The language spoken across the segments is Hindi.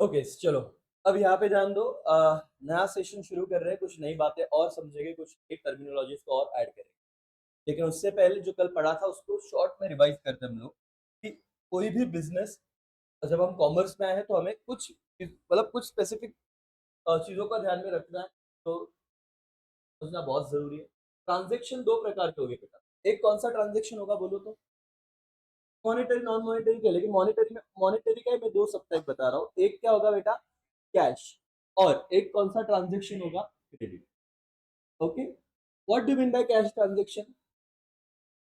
ओके चलो अब यहाँ पे ध्यान दो। नया सेशन शुरू कर रहे हैं, कुछ नई बातें और समझेंगे, कुछ एक टर्मिनोलॉजीज को और ऐड करेंगे। लेकिन उससे पहले जो कल पढ़ा था उसको शॉर्ट में रिवाइज करते हैं हम लोग कि कोई भी बिजनेस, जब हम कॉमर्स में आए हैं तो हमें कुछ मतलब कुछ स्पेसिफिक चीजों का ध्यान में रखना है, तो समझना बहुत जरूरी है। ट्रांजेक्शन दो प्रकार के हो गए बेटा। एक कौन सा ट्रांजेक्शन होगा बोलो तो? मॉनेटरी नॉन मॉनेटरी के, लेकिन मॉनेटरी का ही मैं दो सब्टाइप बता रहा हूँ। एक क्या होगा बेटा? कैश। और एक कौन सा ट्रांजेक्शन होगा? Credit. Okay, what do mean by cash transaction?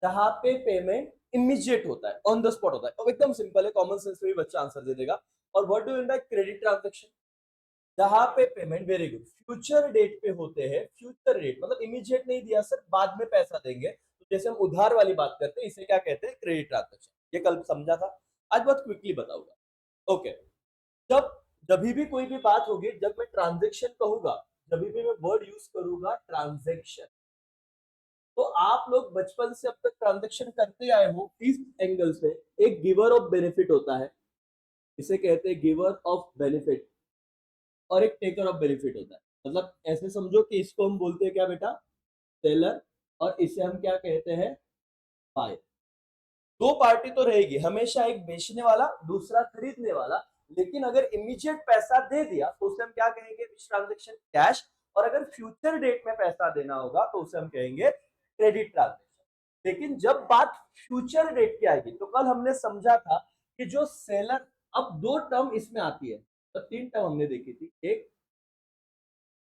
जहां पे पेमेंट इमीडिएट होता है, ऑन द स्पॉट होता है, और एकदम सिंपल है, कॉमन सेंस में भी बच्चा आंसर दे देगा। और what do mean by credit transaction? जहां पे payment, very good, future date पे होते हैं। फ्यूचर डेट मतलब इमीडिएट नहीं दिया सर, बाद में पैसा देंगे, तो जैसे हम उधार वाली बात करते हैं, इसे क्या कहते हैं? Credit transaction. ये कल समझा था, आज बहुत क्विकली बताऊंगा। ओके, जब जभी भी कोई भी बात होगी, जब मैं ट्रांजेक्शन कहूंगा, जभी भी मैं वर्ड यूज करूंगा ट्रांजेक्शन, तो आप लोग बचपन से अब तक ट्रांजेक्शन करते आए हो इस एंगल से। एक गिवर ऑफ बेनिफिट होता है, इसे कहते हैं गिवर ऑफ बेनिफिट, और एक टेकर ऑफ बेनिफिट होता है। मतलब ऐसे समझो कि इसको हम बोलते हैं क्या बेटा? सेलर। और इसे हम क्या कहते हैं? बायर। दो पार्टी तो रहेगी हमेशा, एक बेचने वाला, दूसरा खरीदने वाला। लेकिन अगर इमीडिएट पैसा दे दिया तो उसे हम क्या कहेंगे? Transaction, cash. और अगर फ्यूचर डेट में पैसा देना होगा तो उसे हम कहेंगे क्रेडिट ट्रांजेक्शन। लेकिन जब बात फ्यूचर डेट की आएगी, तो कल हमने समझा था कि जो सेलर, अब दो टर्म इसमें आती है, तो तीन टर्म हमने देखी थी। एक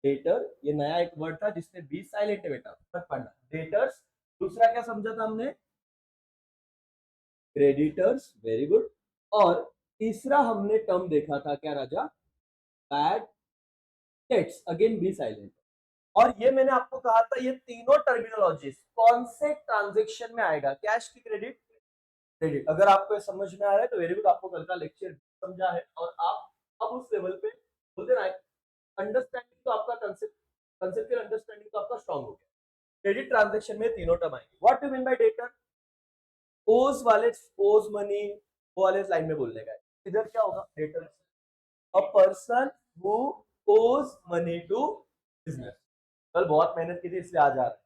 डेटर, ये नया एक वर्ड था जिसने 20 साइलेंट है बेटा, मत पढ़ना। डेटर्स। दूसरा क्या समझा था हमने? Creditors, very good. और तीसरा हमने टर्म देखा था क्या राजा? Bad debts, again be silent. और ये मैंने आपको कहा था, ये तीनों टर्मिनोलॉजीज कौन से ट्रांजेक्शन में आएगा? कैश की क्रेडिट? क्रेडिट। अगर आपको ये समझ में आ रहा है तो वेरी गुड, आपको कल का लेक्चर समझा है और आप अब उस लेवल पे बोलते ना, अंडरस्टैंडिंग तो आपका कंसेप्ट, कंसेप्चुअल अंडरस्टैंडिंग तो आपका स्ट्रांग हो गया। क्रेडिट ट्रांजेक्शन में तीनों टर्म आएंगे। What do mean by debtor? ओज वाले, ओज मनी, वो वाले लाइन में बोलने का है। इधर क्या होगा? Debtor, a person who owes money to business. कल बहुत मेहनत की थी इसलिए आज आ रहा है,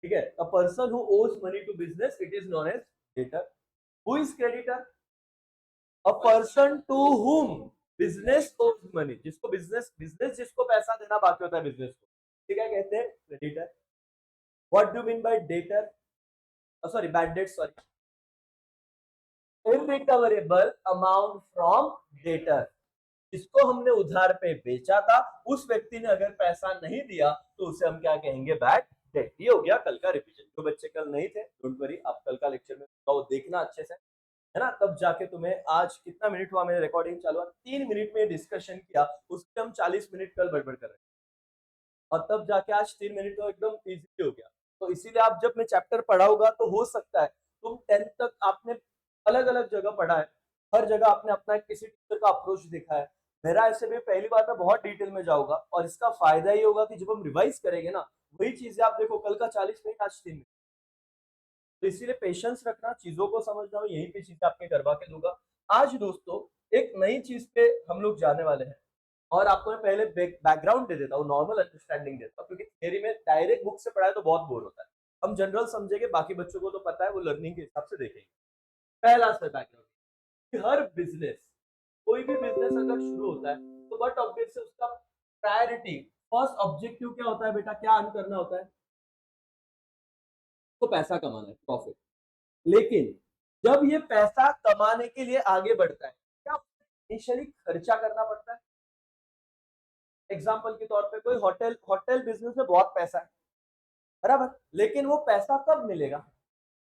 ठीक है? A person who owes money to business, it is known as debtor. Who is creditor? A person to whom business owes money, जिसको बिजनेस जिसको पैसा देना बाकी होता है बिजनेस को, ठीक है, कहते हैं creditor. What do mean by debtor? Sorry, bad debt, sorry, irrecoverable amount from debtor. जिसको हमने उधार पे बेचा था, उस व्यक्ति ने अगर पैसा नहीं दिया तो उसे हम क्या कहेंगे? Bad debt. ये हो गया कल का रिवीजन। जो बच्चे कल नहीं थे, डोंट वरी, आप कल का लेक्चर में वो देखना अच्छे से, है ना? तब जाके तुम्हें, आज कितना मिनट हुआ मेरे रिकॉर्डिंग चालू हुआ? 3 मिनट में डिस्कशन किया, उसके हम 40 मिनट कल बड़बड़ कर रहे हैं, और तब जाके आज 3 मिनट तो एकदम इजी हो गया। तो इसीलिए आप जब मैं चैप्टर पढ़ाऊंगा तो हो सकता है तुम 10th तक आपने अलग अलग जगह पढ़ा है, हर जगह आपने अपना किसी टीचर का अप्रोच देखा है। मेरा ऐसे भी पहली बार मैं बहुत डिटेल में जाऊंगा, और इसका फायदा ये होगा कि जब हम रिवाइज करेंगे ना, वही चीजें आप देखो, कल का 40 मिनट, आज 3 मिनट। तो इसीलिए पेशेंस रखना, चीजों को समझना, मैं यहीं पे चीजें आपके करवा के दूंगा। आज दोस्तों एक नई चीज पे हम लोग जाने वाले हैं, और आपको मैं पहले बैकग्राउंड दे देता हूँ, नॉर्मल अंडरस्टैंडिंग देता हूँ, क्योंकि थियरी में डायरेक्ट बुक से पढ़ाए तो बहुत बोर होता है। हम जनरल समझेंगे, बाकी बच्चों को तो पता है, वो लर्निंग के हिसाब से देखेंगे। पहला सर बैकग्राउंड, कि हर बिजनेस, कोई भी बिजनेस अगर शुरू होता है, तो बट ऑब्वियस से उसका प्रायोरिटी, फर्स्ट ऑब्जेक्टिव क्या होता है बेटा? क्या अर्न करना होता है? तो पैसा कमाना है, प्रॉफिट। लेकिन जब ये पैसा कमाने के लिए आगे बढ़ता है, क्या इनिशियली खर्चा करना पड़ता है? एग्जाम्पल के तौर पे कोई होटल होटल बिजनेस में बहुत पैसा है, बराबर, लेकिन वो पैसा कब मिलेगा?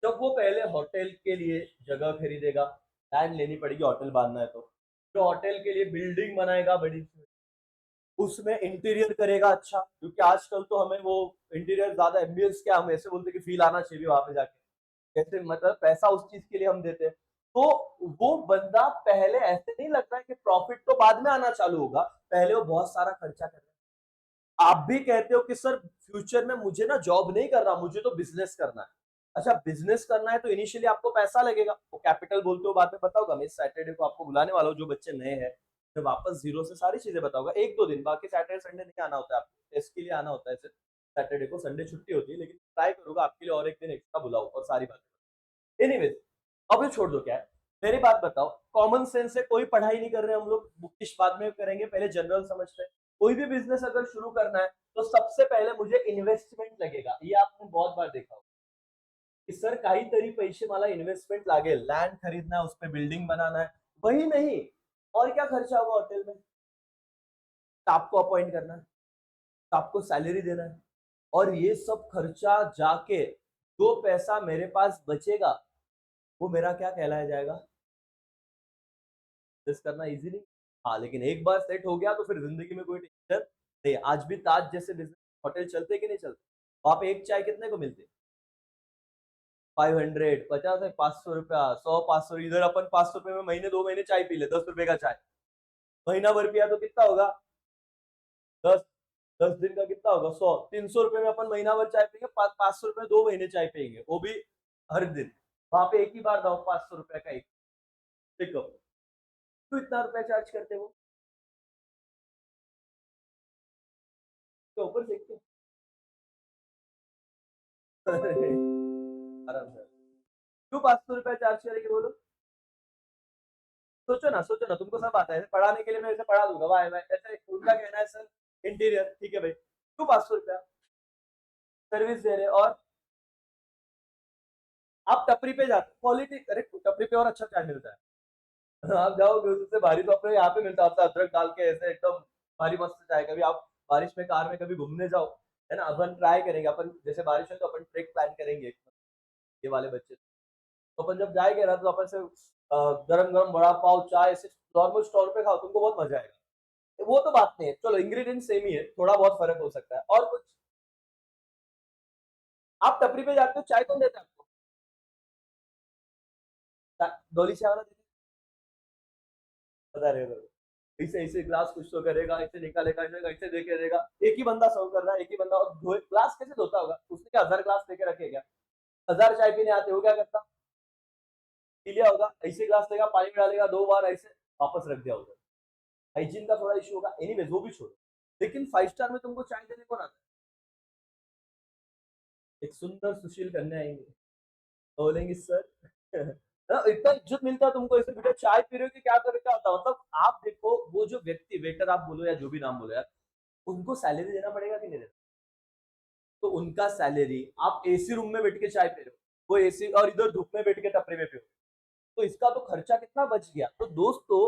जब वो पहले होटल के लिए जगह खरीदेगा, लैंड लेनी पड़ेगी होटल बांधना है तो, जो होटल के लिए बिल्डिंग बनाएगा बड़ी, उसमें इंटीरियर करेगा अच्छा, क्योंकि आजकल तो हमें वो इंटीरियर ज्यादा एम्बियंस, क्या हम ऐसे बोलते कि फील आना चाहिए वहां पे जाके, कैसे, मतलब पैसा उस चीज के लिए हम देते हैं। तो वो बंदा पहले, ऐसे नहीं लगता है कि प्रॉफिट तो बाद में आना चालू होगा, पहले वो बहुत सारा खर्चा कर रहा है। आप भी कहते हो कि सर फ्यूचर में मुझे ना जॉब नहीं करना, मुझे तो बिजनेस करना है। अच्छा, बिजनेस करना है तो इनिशियली आपको पैसा लगेगा, वो कैपिटल बोलते हो, बाद में बताऊंगा, मैं इस सैटरडे को आपको बुलाने वाला हूँ जो बच्चे नए हैं। मैं वापस ज़ीरो से सारी चीज़ें बताऊँगा 1-2 दिन, बाकी सैटरडे संडे नहीं आना होता है आपको, टेस्ट के लिए आना होता है सिर्फ सैटरडे को, संडे छुट्टी होती है, लेकिन ट्राई करूँगा आपके लिए और 1 दिन एक्स्ट्रा बुलाऊँ और सारी बातें। एनीवेज़, अब ये छोड़ दो क्या है, मेरी बात बताओ, कॉमन सेंस से कोई पढ़ाई नहीं कर रहे हम लोग, बुकिश बाद में करेंगे, पहले जनरल समझते हैं। कोई भी बिज़नेस अगर शुरू करना है, तो सबसे पहले मुझे इन्वेस्टमेंट लगेगा, ये आपने बहुत बार देखा होगा, कि सर काहीतरी पैसे मला इन्वेस्टमेंट लागेल, लैंड खरीदना है, उसपे बिल्डिंग बनाना है, वही नहीं, और क्या खर्चा होगा होटल में? स्टाफ को अपॉइंट करना है, स्टाफ को सैलरी देना है, और ये सब खर्चा जाके जो पैसा मेरे पास बचेगा, वो मेरा क्या कहलाया जाएगा? बिज़नेस करना ईज़ी नहीं। हाँ, लेकिन एक बार सेट हो गया तो फिर ज़िंदगी में कोई टेंशन नहीं। आज भी ताज जैसे बिज़नेस होटल चलते हैं कि नहीं चलते? वहाँ पे एक चाय कितने को मिलती है? 500 50 है, ₹500 100 500, इधर अपन ₹500 में महीने 2 महीने चाय पी ले, ₹10 का चाय। महीना भर पिया तो कितना होगा? 10 10 दिन का कितना होगा? 100 ₹300 में अपन महीना भर चाय पिएँगे, पा ₹500 में 2 महीने चाय पिएँगे, वो भी हर दिन। वहाँ पे एक ही बार दाओ ₹500 का एक, देखो, क्यों इतना रुपया चार्ज करते हैं वो? के ऊपर फेंक के। अरे! आराम से। क्यों ₹500 चार्ज करेंगे वो लोग? सोचो ना तुमको सब आता है, पढ़ाने के लिए मैं इसे पढ़ा दूँगा, वाह! वाह! ऐसे उनका कहना है सर इंटीरियर, ठीक है भाई, क्यों ₹500 सर्विस दे रहे हैं, और आप टपरी पे जाते क्वालिटी, अरे टपरी पे और अच्छा चाय मिलता है। आप जाओगे उससे भारी तो अपने यहाँ पे मिलता है, आपका अदरक डाल के ऐसे एकदम भारी मस्त चाय। कभी आप बारिश में कार में कभी घूमने जाओ, है ना? अपन ट्राई करेंगे, अपन जैसे बारिश है तो अपन ट्रिप प्लान करेंगे, ये वाले बच्चे। तो अपन जब जाएँगे ना तो अपन से गरम-गरम वड़ा पाव, चाय ऐसे नॉर्मल स्टॉल पे खाओ, तुमको बहुत मज़ा आएगा। वो तो बात नहीं है, चलो इंग्रीडिएंट सेम ही है, थोड़ा बहुत फ़र्क हो सकता है। और कुछ, आप टपरी पे जाते हो, चाय कौन देता है आपको? डोली चाय वाला देता है? पता रहेगा। ऐसे-ऐसे ग्लास कुछ तो करेगा, ऐसे निकालेगा, ऐसे दे के देगा। एक ही बंदा सर्व कर रहा है, एक ही बंदा, और धोए ग्लास कैसे धोता होगा? उसने क्या 1000 ग्लास लेके रखे हैं क्या? 1000 चाय पीने आते हो, वो क्या करता? पी लिया होगा, ऐसे ग्लास लेगा, पानी में डालेगा 2 बार ऐसे, वापस रख दिया होगा। हाइजीन का थोड़ा इश्यू होगा, एनीवेज़ वो भी छोड़ो। लेकिन 5 स्टार में तुमको चाय देने कौन आता है? एक सुंदर सुशील कन्या आएँगी, बोलेंगी सर इतना इज़्ज़त मिलता है तुमको, ऐसे बेटा चाय पी रहे हो कि क्या कर, क्या होता है? मतलब आप देखो, वो जो व्यक्ति, वेटर आप बोलो या जो भी नाम बोलो यार, उनको सैलरी देना पड़ेगा कि नहीं देना? तो उनका सैलरी, आप एसी रूम में बैठ के चाय पी रहे हो, वो एसी, और इधर धूप में बैठ के टपरी में पियो, तो इसका तो खर्चा कितना बच गया। तो दोस्तों,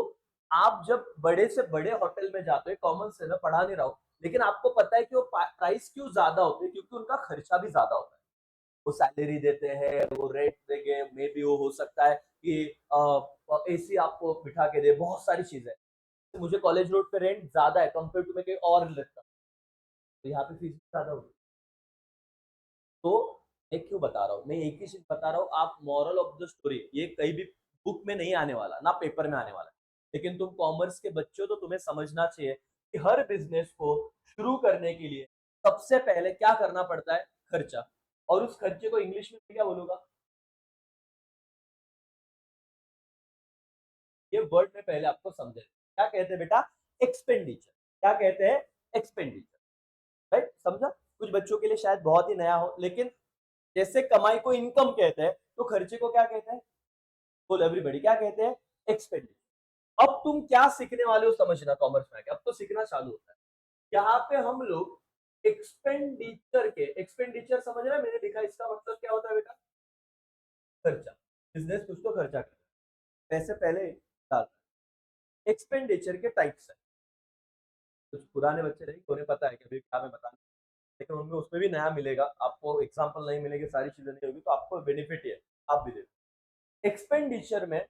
आप जब बड़े से बड़े होटल में जाते हो, कॉमन से मैं पढ़ा नहीं रहा हूँ, लेकिन आपको पता है कि वो प्राइस क्यों ज्यादा होते हैं, क्योंकि उनका खर्चा भी ज्यादा होता है। वो सैलरी देते हैं, वो रेंट देंगे, मे बी वो हो सकता है कि एसी आपको बिठा के दे, बहुत सारी चीजें। तो मुझे कॉलेज रोड पे रेंट ज्यादा है कंपेयर टू मैं कहीं और लेता, तो यहाँ पे फीस ज्यादा होगी। तो मैं क्यों बता रहा हूँ, मैं एक ही चीज बता रहा हूँ, आप मॉरल ऑफ द स्टोरी, ये कहीं भी बुक में नहीं आने वाला, ना पेपर में आने वाला, लेकिन तुम कॉमर्स के बच्चे हो तो तुम्हें समझना चाहिए कि हर बिजनेस को शुरू करने के लिए सबसे पहले क्या करना पड़ता है? खर्चा। और उस खर्चे को इंग्लिश में मैं क्या बोलूंगा? ये वर्ड में पहले आपको समझे, क्या कहते हैं बेटा? एक्सपेंडिचर। क्या कहते हैं? एक्सपेंडिचर। राइट, समझा? कुछ बच्चों के लिए शायद बहुत ही नया हो, लेकिन जैसे कमाई को इनकम कहते हैं, तो खर्चे को क्या कहते हैं? बोल एवरीबॉडी, क्या कहते हैं? एक्सपेंडिचर। अब तुम क्या सीखने वाले हो समझना, कॉमर्स में आके अब तो सीखना चालू होता है। यहाँ पे हम लोग एक्सपेंडिचर समझ रहे हैं, मैंने लिखा, इसका मतलब क्या होता है बेटा? खर्चा। बिजनेस कुछ तो खर्चा कर रहा है, पैसे पहले डाल। एक्सपेंडिचर के टाइप्स है, कुछ पुराने बच्चे नहीं, उन्हें पता है कि अभी क्या मैं बता, लेकिन उनमें उसमें भी नया मिलेगा आपको, एग्जाम्पल नहीं मिलेगी, सारी चीजें नहीं होगी, तो आपको बेनिफिट ही है, आप भी देखो। एक्सपेंडिचर में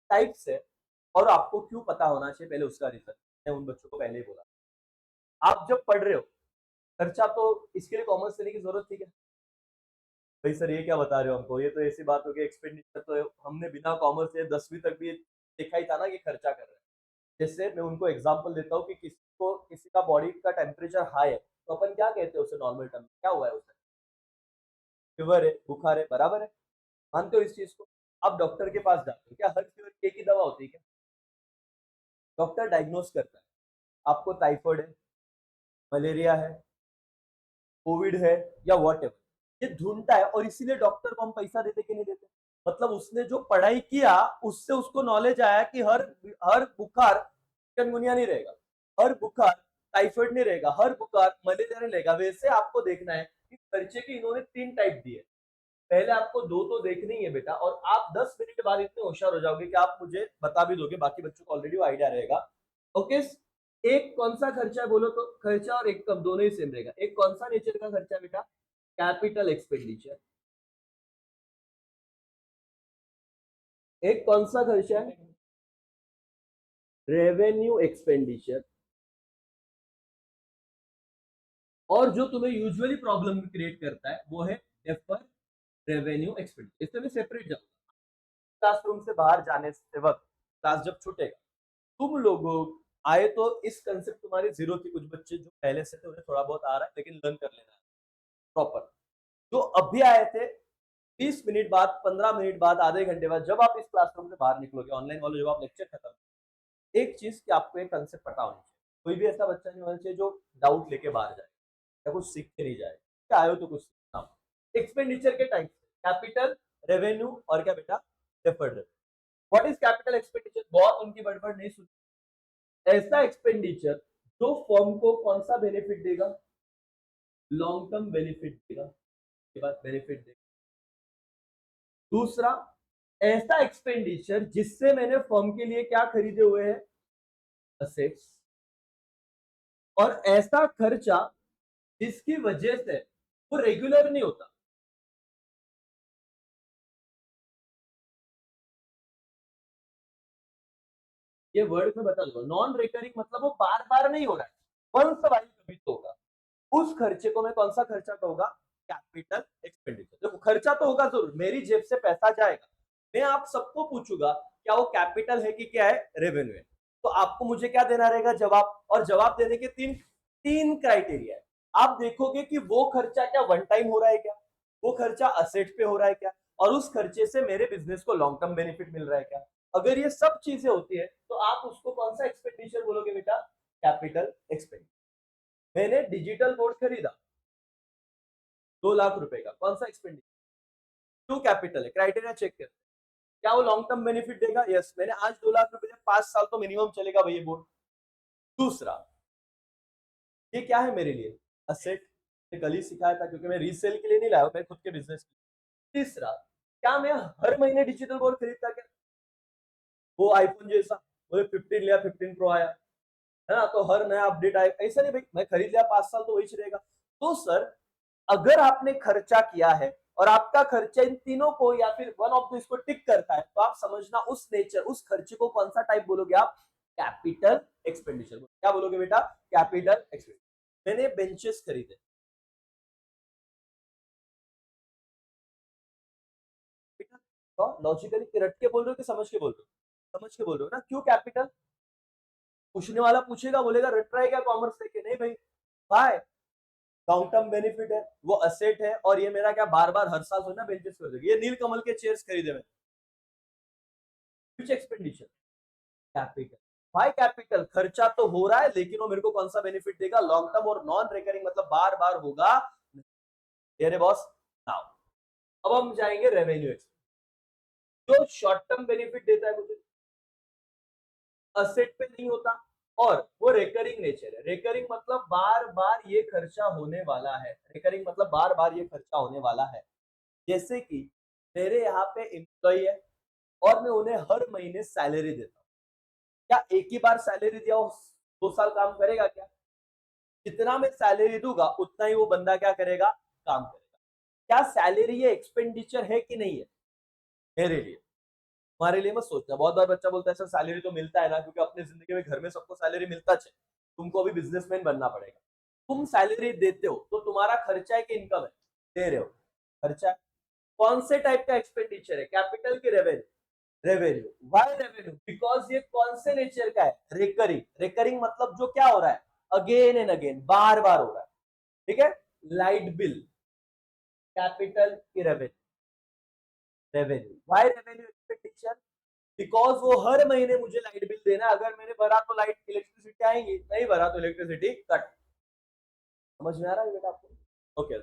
टाइप्स है, और आपको क्यों पता होना चाहिए पहले उसका रीजन, मैं उन बच्चों को पहले ही बोला। आप जब पढ़ रहे हो, खर्चा तो इसके लिए कॉमर्स लेने की जरूरत थी क्या? भाई सर ये क्या बता रहे हो हमको, ये तो ऐसी बात हो गई, एक्सपेंडिचर तो हमने बिना कॉमर्स से 10वीं तक भी देखा ही था ना कि खर्चा कर रहे हैं। जैसे मैं उनको एग्जांपल देता हूँ कि किसी का बॉडी का टेम्परेचर हाई है, तो अपन क्या कहते हैं उसे नॉर्मल टर्म में, क्या हुआ है उसे? फीवर है, बुखार है, बराबर है? मानते हो इस चीज को? आप डॉक्टर के पास जाते हो, क्या हर फीवर की एक ही दवा होती है क्या? डॉक्टर डायग्नोस करता है आपको टाइफाइड है, मलेरिया है, कोविड है या वॉट एवर, ये ढूंढता है और इसीलिए डॉक्टर को हम पैसा देते कि नहीं देते। मतलब उसने जो पढ़ाई किया उससे उसको नॉलेज आया कि हर हर बुखार चिकनगुनिया नहीं रहेगा, हर बुखार टाइफाइड नहीं रहेगा, हर बुखार मलेरिया नहीं रहेगा। वैसे आपको देखना है कि खर्चे के इन्होंने 3 टाइप दिए। पहले आपको 2 तो देखनी ही है बेटा, और आप 10 मिनट बाद इतने होशियार हो जाओगे कि आप मुझे बता भी दोगे, बाकी बच्चों को ऑलरेडी आइडिया रहेगा। ओके, एक कौन सा खर्चा है बोलो तो? खर्चा और इनकम दोनों ही सेम रहेगा। एक कौन सा नेचर का खर्चा है बेटा? Capital expenditure. एक कौन सा खर्चा है? Revenue expenditure. और जो तुम्हें यूजुअली प्रॉब्लम क्रिएट करता है वो है डेफर रेवेन्यू एक्सपेंडिचर। इससे मैं सेपरेट जाऊंगा। क्लासरूम से बाहर जाने से वक्त, क्लास जब छूटेगा, तुम लोगों आए तो इस कंसेप्ट तुम्हारी जीरो थी। कुछ बच्चे जो पहले से थे उन्हें थोड़ा बहुत आ रहा है, लेकिन लर्न कर लेना है प्रॉपर। जो अभी आए थे, 20 मिनट बाद, 15 मिनट बाद, आधे घंटे बाद, जब आप इस क्लासरूम से बाहर निकलोगे, ऑनलाइन वाले जब आप लेक्चर खत्म, एक चीज कि आपको एक कंसेप्ट पता होनी चाहिए। कोई भी ऐसा बच्चा नहीं होना चाहिए जो डाउट लेके बाहर जाए या कुछ सीख के नहीं जाए। क्या आयो तो कुछ सीखना। एक्सपेंडिचर के टाइप, कैपिटल, रेवेन्यू और क्या बेटा? Deferred. What is capital expenditure? बहुत उनकी बड़बड़ नहीं सुनी। ऐसा एक्सपेंडिचर जो फर्म को कौन सा बेनिफिट देगा? लॉन्ग टर्म बेनिफिट देगा। के बाद बेनिफिट देगा। दूसरा, ऐसा एक्सपेंडिचर जिससे मैंने फर्म के लिए क्या खरीदे हुए हैं? असेट्स। और ऐसा खर्चा जिसकी वजह से वो रेगुलर नहीं होता। ये वर्ड में बता दूंगा। नॉन रिकरिंग मतलब वो बार बार नहीं हो रहा है, वंस वाइल कभी तो होगा। उस खर्चे को मैं कौन सा खर्चा कहूंगा? Capital expenditure. देखो, खर्चा तो होगा जरूर, मेरी जेब से पैसा जाएगा। मैं आप सबको पूछूंगा क्या वो कैपिटल है कि क्या है, रेवेन्यू है। तो आपको मुझे क्या देना रहेगा? जवाब। और जवाब देने के तीन तीन क्राइटेरिया है। आप देखोगे कि वो खर्चा क्या वन टाइम हो रहा है क्या, वो खर्चा असेट पे हो रहा है क्या, और उस खर्चे से मेरे बिजनेस को लॉन्ग टर्म बेनिफिट मिल रहा है क्या। अगर ये सब चीजें होती है तो आप उसको कौन सा एक्सपेंडिचर बोलोगे बेटा? Capital expenditure. मैंने डिजिटल बोर्ड खरीदा 2 लाख रुपए का, कौन सा एक्सपेंडिचर? टू कैपिटल है। क्राइटेरिया चेक कर, क्या वो लॉन्ग टर्म बेनिफिट देगा? यस। मैंने आज 2 लाख रुपए दिए, 5 साल तो मिनिमम चलेगा भाई ये बोर्ड। दूसरा, ये क्या है मेरे लिए? असेट। कल ही सिखाया था, क्योंकि मैं रीसेल के लिए नहीं लाया, मैं खुद के बिजनेस के लिए। तीसरा, क्या मैं हर महीने डिजिटल बोर्ड खरीदता क्या? वो आईफोन जैसा, बोले 15 लिया, 15 प्रो आया, है ना, तो हर नया अपडेट आए, ऐसा नहीं भाई। मैं खरीद लिया 5 साल तो वही चलेगा। तो सर, अगर आपने खर्चा किया है और आपका खर्चा इन तीनों को या फिर वन ऑफ इसको टिक करता है, तो आप समझना उस नेचर, उस खर्चे को कौन सा टाइप बोलोगे आप? Capital expenditure. क्या बोलोगे बेटा? Capital expenditure. मैंने बेंचेस खरीदे, बेटा लॉजिकली रट के बोल रहे हो कि समझ के बोल रहे हो? समझ के बोल रहे हो ना? क्यों कैपिटल? पूछने वाला पूछेगा, बोलेगा रट रहा है क्या कॉमर्स लेके? नहीं भाई, भाई लॉन्ग टर्म बेनिफिट है, वो असेट है, और ये मेरा क्या बार बार हर साल थोड़ी ना बेंचेस कर देगी। ये नील कमल के चेयर्स खरीदे मैं, कुछ एक्सपेंडिचर, कैपिटल। भाई कैपिटल खर्चा तो हो रहा है, लेकिन वो मेरे को कौन सा बेनिफिट देगा? लॉन्ग टर्म और नॉन रिकरिंग, मतलब बार बार होगा। तेरे बॉस। नाउ अब हम जाएंगे रेवेन्यू एक्सपेंस, जो शॉर्ट टर्म बेनिफिट देता है मुझे, असेट पे नहीं होता, और वो रिकरिंग नेचर है। रिकरिंग मतलब बार बार ये खर्चा होने वाला है। रिकरिंग मतलब बार बार ये खर्चा होने वाला है। जैसे कि मेरे यहाँ पे एम्प्लॉय है और मैं उन्हें हर महीने सैलरी देता हूँ। क्या एक ही बार सैलरी दिया वो 2 साल काम करेगा क्या? जितना मैं सैलरी दूंगा उतना ही वो बंदा क्या करेगा? काम करेगा। क्या सैलरी ये एक्सपेंडिचर है कि नहीं है मेरे लिए? हमारे लिए मत सोचना। बहुत बार बच्चा बोलता है सर सैलरी तो मिलता है ना, क्योंकि अपने जिंदगी में घर में सबको सैलरी मिलता है, तुमको अभी बिजनेसमैन बनना पड़ेगा। तुम सैलरी देते हो तो तुम्हारा खर्चा है कि इनकम है? दे रहे हो, खर्चा है। कौन से टाइप का एक्सपेंडिचर है? कैपिटल की revenue? Revenue. Why revenue? Because ये कौन से नेचर का है? रिकरिंग। रिकरिंग मतलब जो क्या हो रहा है? अगेन एंड अगेन, बार बार हो रहा है। ठीक है। लाइट बिल, कैपिटल की revenue. Revenue. Why revenue expenditure? Because वो हर महीने मुझे लाइट बिल देना है, अगर मैंने भरा तो लाइट इलेक्ट्रिसिटी आएंगी, नहीं भरा तो इलेक्ट्रिसिटी कट। समझ में आ रहा है बेटा आपको? ओके,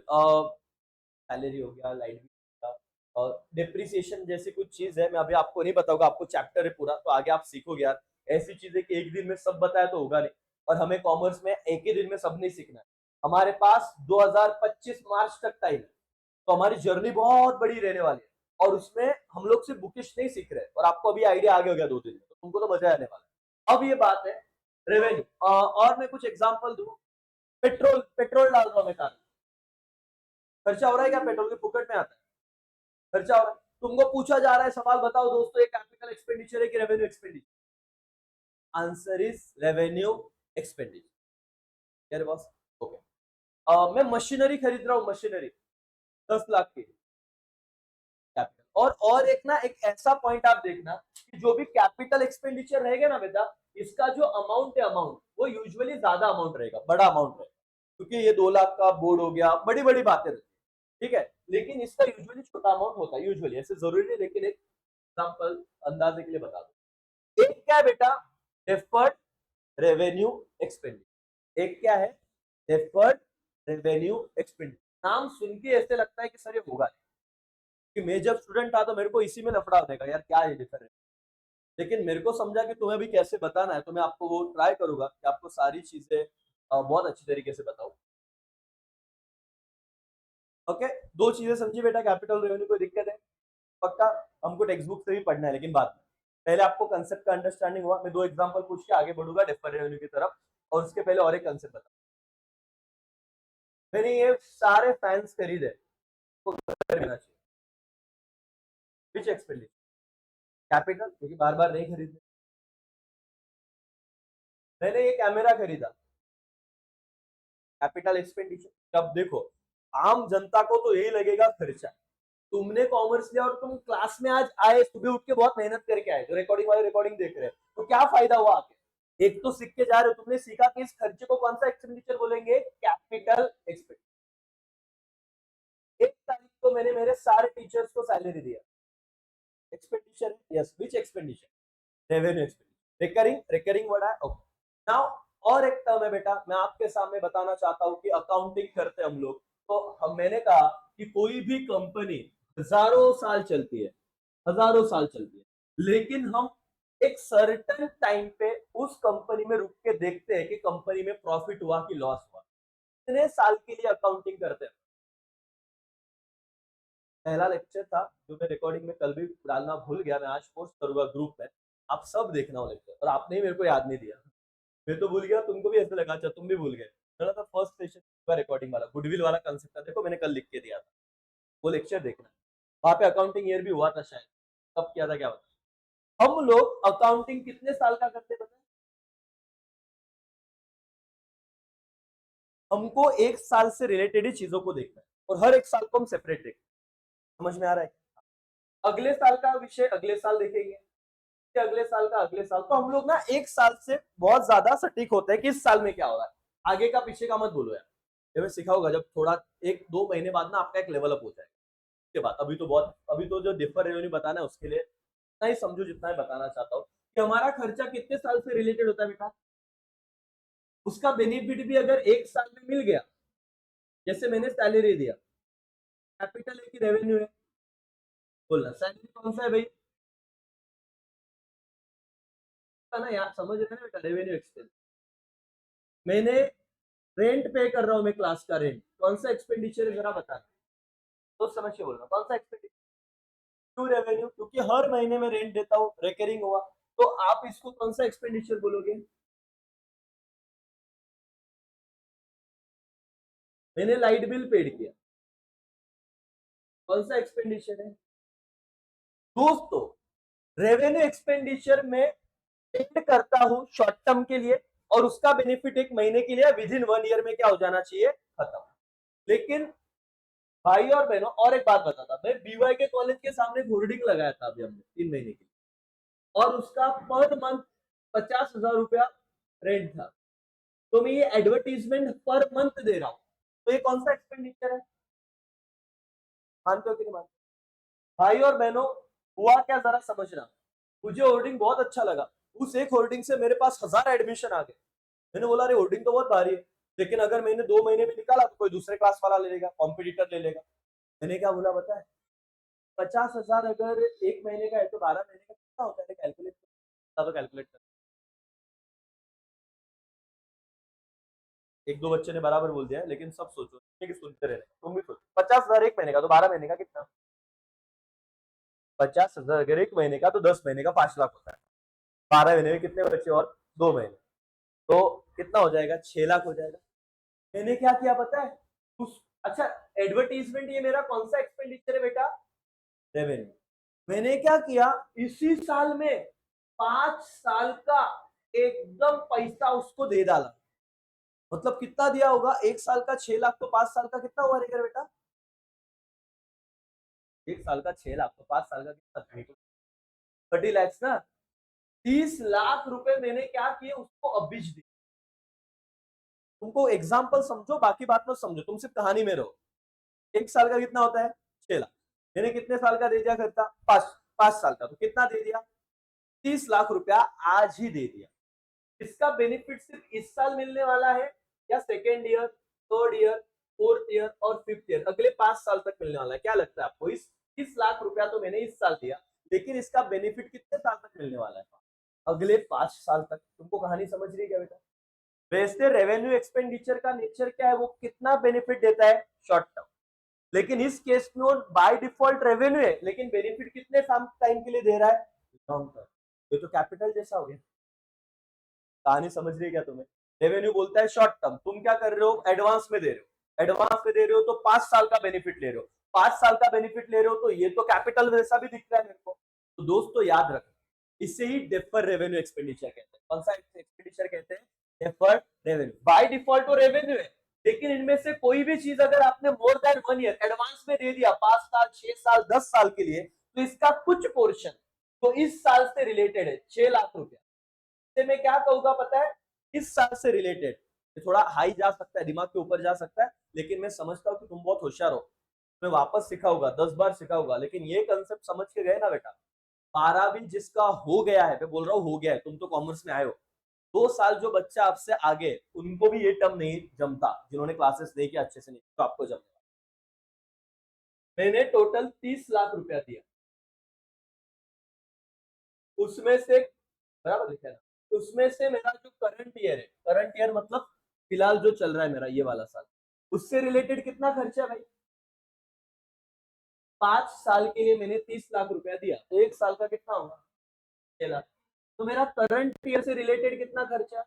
सैलरी हो गया, लाइट बिल हो गया, और डिप्रिसिएशन जैसी कुछ चीज है, मैं अभी आपको नहीं बताऊंगा, आपको चैप्टर है पूरा, तो आगे आप सीखोगे यार। ऐसी चीजें कि एक दिन में सब बताया तो होगा नहीं, और हमें कॉमर्स में एक ही दिन में सब नहीं सीखना है। हमारे पास 2025 मार्च तक टाइम है, तो हमारी जर्नी बहुत बड़ी रहने वाली है, और उसमें हम लोग सिर्फ बुकिश नहीं सीख रहे, और आपको अभी आइडिया आ गया हो गया 2 दिन में, तो तुमको तो मजा आने वाला है। अब ये बात है रेवेन्यू, और मैं कुछ एग्जांपल दूं। पेट्रोल पेट्रोल डाल रहा हूं मैं कार में, खर्चा हो रहा है क्या? पेट्रोल के फुकट में आता है, खर्चा हो रहा है। तुमको पूछा जा रहा है सवाल, बताओ दोस्तों, ये कैपिटल एक्सपेंडिचर है कि revenue expenditure? Answer is revenue expenditure. यार बॉस, ओके, मैं मशीनरी खरीद रहा हूँ, मशीनरी 10 लाख की कैपिटल। और एक ना, एक ऐसा पॉइंट आप देखना कि जो भी कैपिटल एक्सपेंडिचर रहेगा ना बेटा, इसका जो अमाउंट है, अमाउंट वो यूजुअली ज्यादा अमाउंट रहेगा, बड़ा अमाउंट रहेगा, क्योंकि ये 2 लाख का बोर्ड हो गया, बड़ी बड़ी बातें रहती है, ठीक है। लेकिन इसका यूजुअली छोटा अमाउंट होता है, यूजुअली, ऐसे जरूरी नहीं, लेकिन एक एग्जांपल अंदाजे के लिए बता दो। एक क्या है बेटा? Deferred revenue expenditure. एक क्या है? Deferred revenue expenditure. नाम सुन के ऐसे लगता है कि सर ये होगा नहीं, कि मैं जब स्टूडेंट था तो मेरे को इसी में लफड़ा होने का, यार क्या है डिफरेंस। लेकिन मेरे को समझा कि तुम्हें भी कैसे बताना है, तो मैं आपको वो ट्राई करूंगा कि आपको सारी चीजें बहुत अच्छी तरीके से बताऊं। ओके, 2 चीजें समझी बेटा, कैपिटल रेवेन्यू, कोई दिक्कत है? पक्का? हमको टेक्स्ट बुक से भी पढ़ना है, लेकिन बाद में पहले आपको कंसेप्ट का अंडरस्टैंडिंग हुआ। मैं 2 एग्जांपल पूछ के आगे बढ़ूंगा डेफर्ड रेवेन्यू की तरफ, और उसके पहले और एक कंसेप्ट बता। मैंने ये सारे फैंस खरीदे, तो करना चाहिए विच एक्सपेंडिचर? कैपिटल, क्योंकि बार बार नहीं खरीदने। मैंने ये कैमरा खरीदा, कैपिटल एक्सपेंडिचर। अब देखो, आम जनता को तो यही लगेगा खर्चा। तुमने कॉमर्स लिया और तुम क्लास में आज आए, सुबह उठ के बहुत मेहनत करके आए, जो रिकॉर्डिंग वाले रिकॉर्डिंग देख रहे हैं, तो क्या फायदा हुआ आके? एक तो सीख के जा रहे हो, तुमने सीखा कि इस खर्चे को कौन सा एक्सपेंडिचर बोलेंगे? Capital expenditure. 1 तारीख को मैंने मेरे सारे टीचर्स को सैलरी दिया, एक्सपेंडिचर है, yes, which expenditure? Revenue expenditure. Recurring, recurring word है, ओके। नाउ और एक टर्म है बेटा, मैं आपके सामने बताना चाहता हूँ कि अकाउंटिंग करते हम लोग, तो हम, मैंने कहा कि कोई भी कंपनी हजारों साल चलती है, हजारों साल चलती है, लेकिन हम एक सर्टेन टाइम पे उस कंपनी में रुक के देखते हैं कि कंपनी में प्रॉफिट हुआ कि लॉस हुआ। कितने साल के लिए अकाउंटिंग करते हैं? पहला लेक्चर था जो मैं रिकॉर्डिंग में कल भी डालना भूल गया, मैं आज पोस्ट करूंगा ग्रुप में, आप सब देखना वो लेक्चर। और आपने ही मेरे को याद नहीं दिया, मैं तो भूल गया, तुमको भी ऐसे लगा, अच्छा तुम भी भूल गए। चलो, था फर्स्ट सेशन का रिकॉर्डिंग वाला, गुडविल वाला कंसेप्ट था, देखो मैंने कल लिख के दिया था, वो लेक्चर देखना। वहां पे अकाउंटिंग ईयर भी हुआ था शायद, कब किया था क्या बता। हम लोग अकाउंटिंग कितने साल का करते पता है? हमको 1 साल से रिलेटेड ही चीजों को देखना है, और हर एक साल को हम सेपरेट देखते हैं। समझ में आ रहा है? अगले साल का विषय अगले साल देखेंगे, अगले साल का अगले साल, तो हम लोग ना 1 साल से बहुत ज्यादा सटीक होते हैं कि इस साल में क्या हो रहा है। आगे का पीछे का मत बोलो यार, ये मैं सिखा होगा जब थोड़ा 1-2 महीने बाद ना आपका एक लेवल अप हो जाएगा। उसके बाद अभी तो जो डिफर रेवेन्यू बताना है उसके लिए इतना ही समझो जितना मैं बताना चाहता हूँ कि हमारा खर्चा कितने साल से रिलेटेड होता है बेटा। उसका बेनिफिट भी अगर 1 साल में मिल गया, जैसे मैंने सैलरी दिया, कैपिटल है कि रेवेन्यू है? बोलना, सैलरी कौन सा है भाई? ना यार, समझ रहे हैं ना बेटा, रेवेन्यू एक्सपेंस। मैंने रेंट पे कर रहा हूं, मैं क्लास का रेंट, कौन सा एक्सपेंडिचर है जरा बता। तो समझ के बोल रहा हूं, कौन सा एक्सपेंडिचर? क्यों रेवेन्यू? क्योंकि हर महीने में रेंट देता हूँ, रिकरिंग हुआ, तो आप इसको कौन सा एक्सपेंडिचर बोलोगे? मैंने लाइट बिल पेड किया, कौन सा एक्सपेंडिचर है दोस्तों? रेवेन्यू एक्सपेंडिचर में पेड करता हूं शॉर्ट टर्म के लिए, और उसका बेनिफिट एक महीने के लिए, विद इन 1 ईयर में क्या हो जाना चाहिए? खत्म। लेकिन भाई और बहनों, और एक बात बताता, मैं बीवाई के कॉलेज के सामने होर्डिंग लगाया था अभी हमने 3 महीने के लिए, और उसका पर मंथ 50,000 रुपया रेंट था, तो मैं ये एडवर्टीजमेंट पर मंथ दे रहा हूं, तो ये कौन सा एक्सपेंडिचर है? मानते हो कि नहीं मानते? भाई और बहनों, हुआ क्या जरा समझना। मुझे होर्डिंग बहुत अच्छा लगा, उस एक होर्डिंग से मेरे पास 1000 एडमिशन आ गए। मैंने बोला अरे होर्डिंग तो बहुत भारी है, लेकिन अगर मैंने 2 महीने में निकाला तो कोई दूसरे क्लास वाला ले लेगा, कॉम्पिटिटर ले लेगा। मैंने क्या बोला पता है, 50,000 अगर एक महीने का है तो 12 महीने का कितना होता है, कैलकुलेट तो कैलकुलेट कर। एक दो बच्चे ने बराबर बोल दिया है, लेकिन सब सोचो कि सुनते रहने, तुम भी सोचो 50,000 एक महीने का तो 12 महीने का कितना, 50,000 अगर एक महीने का तो 10 महीने का 5 लाख होता है, 12 महीने में कितने बच्चे और 2 महीने, तो कितना हो जाएगा, 6 लाख हो जाएगा। मैंने क्या किया पता है, उस अच्छा एडवर्टीजमेंट, ये मेरा कौन सा एक्सपेंडिचर है बेटा, रेवेन्यू। मैंने क्या किया, इसी साल में 5 साल का एकदम पैसा उसको दे डाला। मतलब कितना दिया होगा, एक साल का 6 लाख, तो 5 साल का कितना हुआ रहेगा बेटा, एक साल का 6 लाख, तो 5 साल का कितना, 30 लैक्स ना। 30 लाख रुपए मैंने क्या किए, उसको अबिज दिए। तुमको एग्जाम्पल समझो, बाकी बात मत समझो, तुम सिर्फ कहानी में रहो। एक साल का कितना होता है, 6 लाख। मैंने कितने साल का दे दिया खर्चा, 5 साल का, तो कितना दे दिया, 30 लाख रुपया आज ही दे दिया। इसका बेनिफिट सिर्फ इस साल मिलने वाला है, या second year, third year, fourth year और फिफ्थ ईयर, अगले 5 साल तक मिलने वाला है। क्या लगता है आपको, इस 30 लाख रुपया तो मैंने इस साल दिया, लेकिन इसका बेनिफिट कितने साल तक मिलने वाला है, अगले 5 साल तक। तुमको कहानी समझ रही है क्या बेटा। वैसे रेवेन्यू एक्सपेंडिचर का नेचर क्या है, वो कितना बेनिफिट देता है, शॉर्ट टर्म, लेकिन इस केस में बाय डिफॉल्ट रेवेन्यू है, लेकिन बेनिफिट कितने टाइम के लिए दे रहा है, लॉन्ग टर्म। ये तो कैपिटल जैसा हो गया। कहानी समझ रही है क्या तुम्हें, रेवेन्यू बोलता है शॉर्ट टर्म, तुम क्या कर रहे हो, एडवांस में दे रहे हो, एडवांस में दे रहे हो तो 5 साल का बेनिफिट ले रहे हो, 5 साल का बेनिफिट ले रहे हो, तो ये तो कैपिटल जैसा भी दिख रहा है मेरे को। तो दोस्तों याद रखना, इसे ही डेफर रेवेन्यू एक्सपेंडिचर कहते हैं। कौन सा एक्सपेंडिचर कहते हैं, डेफर रेवेन्यू। बाय डिफॉल्ट वो रेवेन्यू है, लेकिन इनमें से कोई भी चीज अगर आपने मोर देन 1 ईयर एडवांस में दे दिया, 5 साल, 6 साल, 10 साल के लिए, तो इसका कुछ पोर्शन तो इस साल से रिलेटेड है, 6 लाख रुपया, से मैं क्या कहूंगा पता है, इस साल से रिलेटेड। थोड़ा हाई जा सकता है, दिमाग के ऊपर जा सकता है, लेकिन मैं समझता हूँ कि तुम बहुत होशियार हो, मैं वापस सिखाऊंगा, 10 बार सिखाऊंगा, लेकिन ये कंसेप्ट समझ के गए ना बेटा, 12वीं जिसका हो गया है, मैं बोल रहा हूँ हो गया है, तुम तो कॉमर्स में आए हो, 2 साल जो बच्चा आपसे आगे, उनको भी ये टर्म नहीं जमता, जिन्होंने क्लासेस देखी अच्छे से नहीं, तो आपको जमता। मैंने टोटल 30 लाख रुपया दिया, उसमें से बराबर लिखा है ना, उसमें से मेरा जो करंट ईयर है, करंट ईयर मतलब फिलहाल जो चल रहा है मेरा ये वाला साल, उससे रिलेटेड कितना खर्चा है भाई, 5 साल के लिए मैंने 30 लाख रुपया दिया, तो एक साल का कितना होगा, 6 लाख। तो मेरा करंट ईयर से रिलेटेड कितना खर्चा,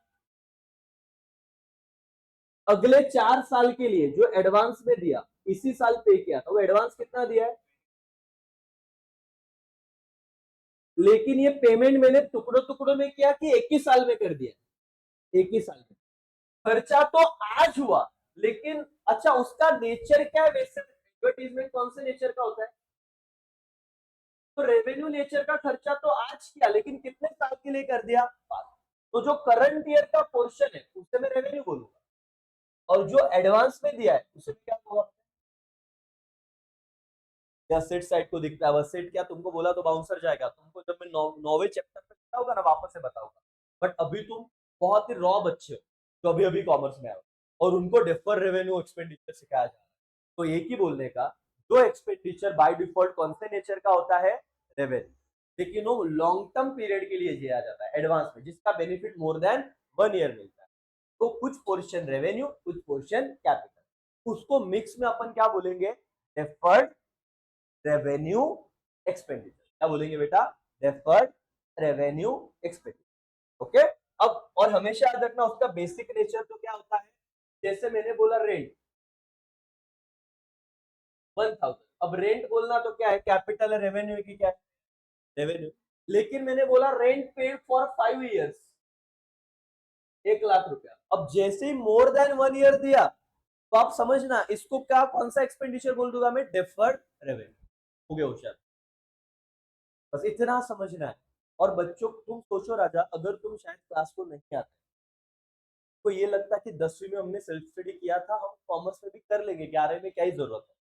अगले 4 साल के लिए जो एडवांस में दिया, इसी साल पे किया था, वो एडवांस कितना दिया है, लेकिन ये पेमेंट मैंने टुकड़ों टुकड़ों में किया कि एक ही साल में कर दिया, एक ही साल में। खर्चा तो आज हुआ, लेकिन अच्छा उसका नेचर क्या है, वैसे एडवर्टीजमेंट कौन से नेचर का होता है, तो रेवेन्यू नेचर का खर्चा तो आज किया, लेकिन कितने साल के लिए कर दिया, 5। तो जो करंट ईयर का पोर्शन है उससे मैं रेवेन्यू बोलूंगा, और जो एडवांस में दिया है उसे क्या होगा, या सेट साइड को दिखता है, बस सेट क्या तुमको बोला तो बाउंसर जाएगा, तुमको जब मैं 9वें चैप्टर में बताऊंगा ना वापस से बताऊंगा, बट अभी तुम बहुत ही रॉ बच्चे हो, तो अभी अभी कॉमर्स में आओ, और उनको डेफर रेवेन्यू एक्सपेंडिचर सिखाया जा रहा है। तो एक ही बोलने का, जो एक्सपेंडिचर बाय डिफॉल्ट कौन से नेचर का होता है, रेवेन्यू, लेकिन वो लॉन्ग टर्म पीरियड के लिए दिया जाता है एडवांस में, जिसका बेनिफिट मोर देन 1 ईयर मिलता है। तो कुछ पोर्शन रेवेन्यू, कुछ पोर्शन कैपिटल, उसको मिक्स में अपन क्या बोलेंगे, डेफर्ड रेवेन्यू एक्सपेंडिचर। क्या बोलेंगे बेटा, डेफर्ड रेवेन्यू एक्सपेंडिचर। ओके। अब और हमेशा याद रखना, उसका बेसिक नेचर तो क्या होता है, जैसे मैंने बोला रेंट 1000, अब रेंट बोलना तो क्या है, कैपिटल है, रेवेन्यू की क्या है, रेवेन्यू। लेकिन मैंने बोला rent paid for 5 years, 1 lakh रुपया। अब जैसे ही मोर देन 1 ईयर दिया, तो आप समझना इसको क्या, कौन सा एक्सपेंडिचर बोल दूंगा मैं, डेफर्ड रेवेन्यू। हो गया होशियार, बस इतना समझना है। और बच्चों तुम सोचो राजा, अगर तुम शायद क्लास को नहीं आते, तो ये लगता है कि 10वीं में हमने सेल्फ स्टडी किया था, हम कॉमर्स में भी कर लेंगे, 11वीं में क्या ही जरूरत है,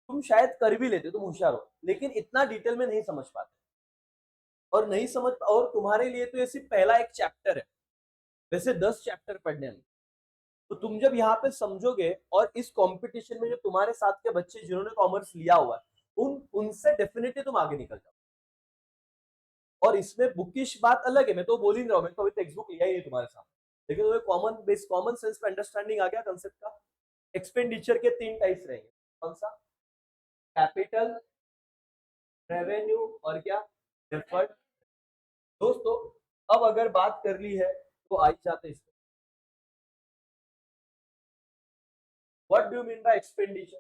तुम शायद कर भी लेते, तुम होशियार हो, लेकिन इतना डिटेल में नहीं समझ पाते। और नहीं समझ, और तुम्हारे लिए तो ये सिर्फ पहला एक चैप्टर है, वैसे 10 चैप्टर पढ़ने हैं। तो तुम जब यहाँ पे समझोगे और इस कंपटीशन में जो तुम्हारे साथ के बच्चे जिन्होंने कॉमर्स लिया हुआ है, उनसे डेफिनेटली तुम आगे निकल जाओ। और इसमें बुकिश बात अलग है, मैं तो बोल ही नहीं रहा हूं, मैं तो अभी टेक्स्ट बुक लिया ही नहीं तुम्हारे सामने, लेकिन तुम्हें कॉमन सेंस पे अंडरस्टैंडिंग आ गया कंसेप्ट का। एक्सपेंडिचर के 3 टाइप्स रहेंगे, कौन सा? कैपिटल, रेवेन्यू और क्या? डिफर्ड। दोस्तों अब अगर बात कर ली है तो आई जाते इसको, what do you mean by expenditure?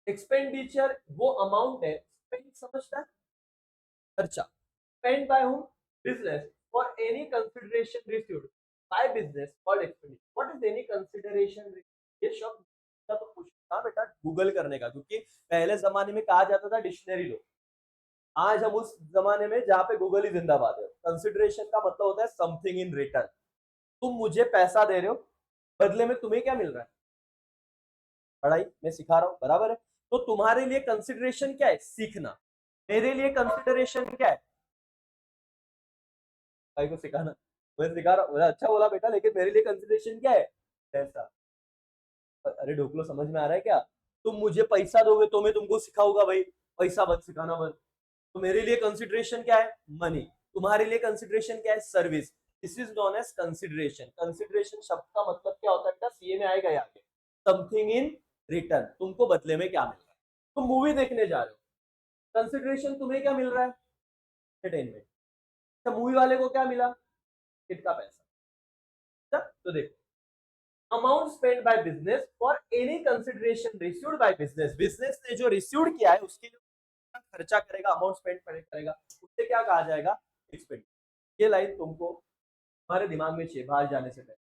Expenditure वो अमाउंट है, स्पेंड समझता है, खर्चा, spent by whom? Business for any consideration received by business called expenditure. What is any consideration received? ये शब्द का तो पूछना बेटा गूगल करने का, क्योंकि पहले जमाने में कहा जाता था डिक्शनरी लो, आज हम उस जमाने में जहाँ पे गूगल ही जिंदाबाद है। कंसिडरेशन का मतलब होता है समथिंग इन रिटर्न, तुम मुझे पैसा दे रहे हो, बदले में तुम्हें क्या मिल रहा है? पढ़ाई मैं सिखा रहा हूँ, बराबर है। तो तुम्हारे लिए कंसिडरेशन क्या है? सीखना। मेरे लिए कंसिडरेशन क्या है? भाई को सिखाना। मैं सिखा रहा हूँ, अच्छा बोला बेटा, लेकिन मेरे लिए कंसिडरेशन क्या है? पैसा। अरे ढोकलो समझ में आ रहा है क्या? तुम मुझे पैसा दोगे तो मैं तुमको सिखाऊंगा भाई, पैसा मत सिखाना मत। तो मेरे लिए कंसिडरेशन क्या है? मनी। तुम्हारे लिए कंसिडरेशन क्या है? Service. This is known as consideration. Consideration शब्द का मतलब क्या होता है बेटा? सीए में आएगा यहाँ पे, समथिंग इन रिटर्न, तुमको बदले में क्या मिल रहा है। तुम मूवी देखने जा रहे हो, कंसिडरेशन तुम्हें क्या मिल रहा है? एंटरटेनमेंट। अच्छा मूवी वाले को क्या मिला? टिकट का पैसा। तो देखो, amount spend by business for any consideration received by business, business ने जो रिसीव्ड किया है उसके लिए खर्चा करेगा, अमाउंट स्पेंड करेगा, उससे क्या कहा जाएगा? एक्सपेंड। ये लाइन तुमको हमारे दिमाग में चाहिए बाहर जाने से पहले।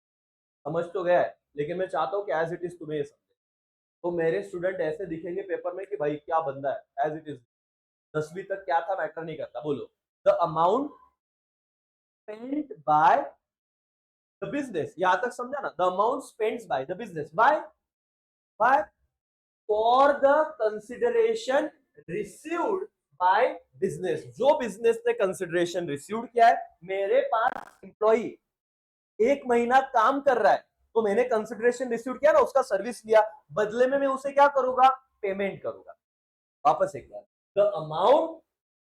समझ तो गया है, लेकिन मैं चाहता हूँ कि एज इट इज तुम्हें ये समझे। तो मेरे स्टूडेंट ऐसे दिखेंगे पेपर में कि भाई क्या बंदा है, एज इट इज 10वीं तक क्या था मैटर नहीं करता। बोलो, the amount spend by the business, यहां तक समझा ना? The amount spend by the business, by for the consideration received by business, जो बिजनेस ने कंसिडरेशन रिसीव्ड किया है। मेरे पास एम्प्लॉई 1 महीना काम कर रहा है, तो मैंने कंसिडरेशन रिसीव किया ना, उसका सर्विस लिया, बदले में मैं उसे क्या करूंगा? पेमेंट करूंगा। वापस एक बार, the amount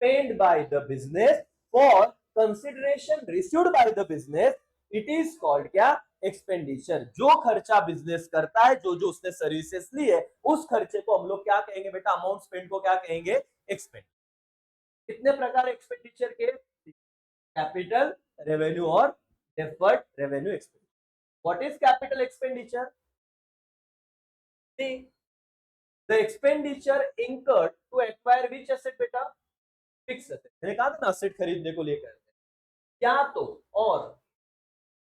paid by the business for consideration received by the business, it is called क्या? एक्सपेंडिचर। जो खर्चा बिजनेस करता है, जो जो उसने सर्विसेज ली है, उस खर्चे को हम लोग क्या कहेंगे बेटा? अमाउंट स्पेंड को क्या कहेंगे? एक्सपेंड। कितने प्रकार एक्सपेंडिचर के? कैपिटल, रेवेन्यू और deferred revenue expenditure. What is capital expenditure? See, the expenditure incurred to acquire which asset बेटा? Fixed asset। मैंने कहा था ना asset खरीदने को लेकर, क्या तो और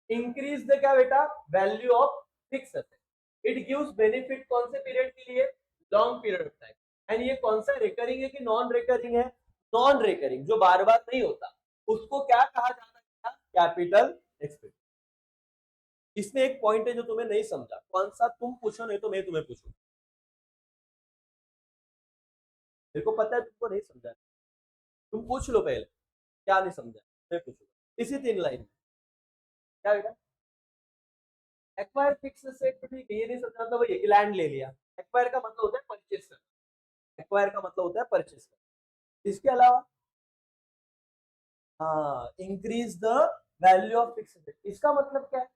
increase the क्या बेटा? Value of fixed asset। It gives benefit कौन से पीरियड के लिए? Long period of time. And ये कौन सा रिकरिंग है कि नॉन रिकरिंग है? नॉन रिकरिंग, जो बार बार नहीं होता, उसको क्या कहा जाता है? Capital expenditure. इसमें एक पॉइंट है जो तुम्हें नहीं समझा, कौन सा? तुम पूछो नहीं तो मैं तुम्हें पूछूं। मेरे को पता है तुमको नहीं समझा, तुम पूछ लो पहले क्या नहीं समझा, मैं पूछूंगा इसी 3 लाइन में। क्या बेटा? एक्वायर फिक्स एसेट तो ठीक है, ये नहीं समझा तो वही लैंड ले लिया। एक्वायर का मतलब होता है परचेस करना, एक्वायर का मतलब होता है परचेस करना। इसके अलावा हाँ, increase the value of fix asset, इसका मतलब क्या है?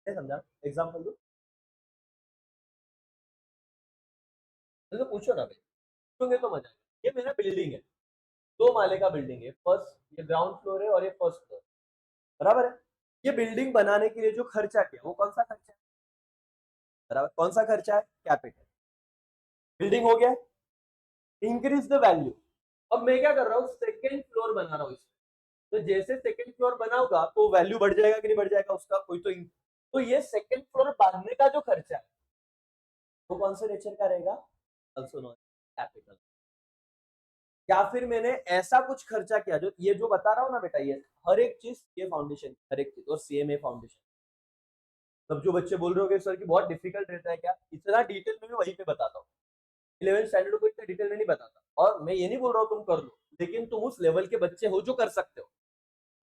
नहीं समझा, एग्जांपल दो तो पूछो ना भाई, पूछोगे तो मजा आएगा। ये मेरा बिल्डिंग है, 2 माले का बिल्डिंग है, फर्स्ट ये ग्राउंड फ्लोर है और ये फर्स्ट फ्लोर, बराबर है। ये बिल्डिंग बनाने के लिए जो खर्चा किया वो कौन सा खर्चा है? बराबर, कौन सा खर्चा है? कैपिटल। बिल्डिंग हो गया, इंक्रीज द वैल्यू। अब मैं क्या कर रहा हूँ? सेकेंड फ्लोर बना रहा हूँ इसमें, तो जैसे सेकेंड फ्लोर बनाऊंगा तो वैल्यू बढ़ जाएगा कि नहीं बढ़ जाएगा उसका? कोई तो ये सेकेंड फ्लोर बांधने का जो खर्चा है वो कौन से नेचर का रहेगा? Also known capital. या फिर मैंने ऐसा कुछ खर्चा किया, जो ये जो बता रहा हूँ ना बेटा, ये हर एक चीज, ये फाउंडेशन हर एक चीज, और सीएमए फाउंडेशन। तब जो बच्चे बोल रहे हो सर कि बहुत डिफिकल्ट रहता है, क्या इतना डिटेल में मैं वहीं पे बताता हूँ। 11th स्टैंडर्ड को इतना डिटेल में नहीं बताता, और मैं ये नहीं बोल रहा हूँ तुम कर लो, लेकिन तुम उस लेवल के बच्चे हो जो कर सकते हो।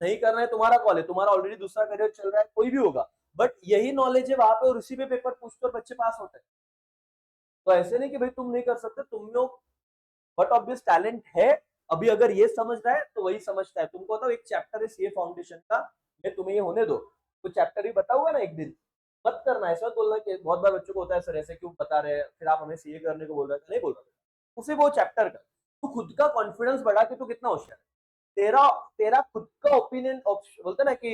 नहीं करना है तुम्हारा कॉल है, तुम्हारा ऑलरेडी दूसरा करियर चल रहा है, कोई भी होगा, बट यही नॉलेज है वहां पे और उसी पे पेपर पूछते और बच्चे पास होते हैं। तो ऐसे नहीं कि भाई तुम नहीं कर सकते, तुम लोग बट ऑब्वियस टैलेंट है। अभी अगर ये समझ रहा है तो वही समझता है। तुमको तो एक चैप्टर है सीए फाउंडेशन का, मैं तुम्हें ये होने दो, तो चैप्टर ही बताऊंगा ना एक दिन। मत करना ऐसा बोलना कि बहुत बार बच्चों को होता है सर ऐसे क्यों बता रहे हैं, फिर आप हमें सीए करने को बोल रहे हैं, नहीं बोल रहा उसे वो चैप्टर का। तू खुद का कॉन्फिडेंस बढ़ा के तू कितना होशियार है। तेरा तेरा खुद का ओपिनियन बोलते ना कि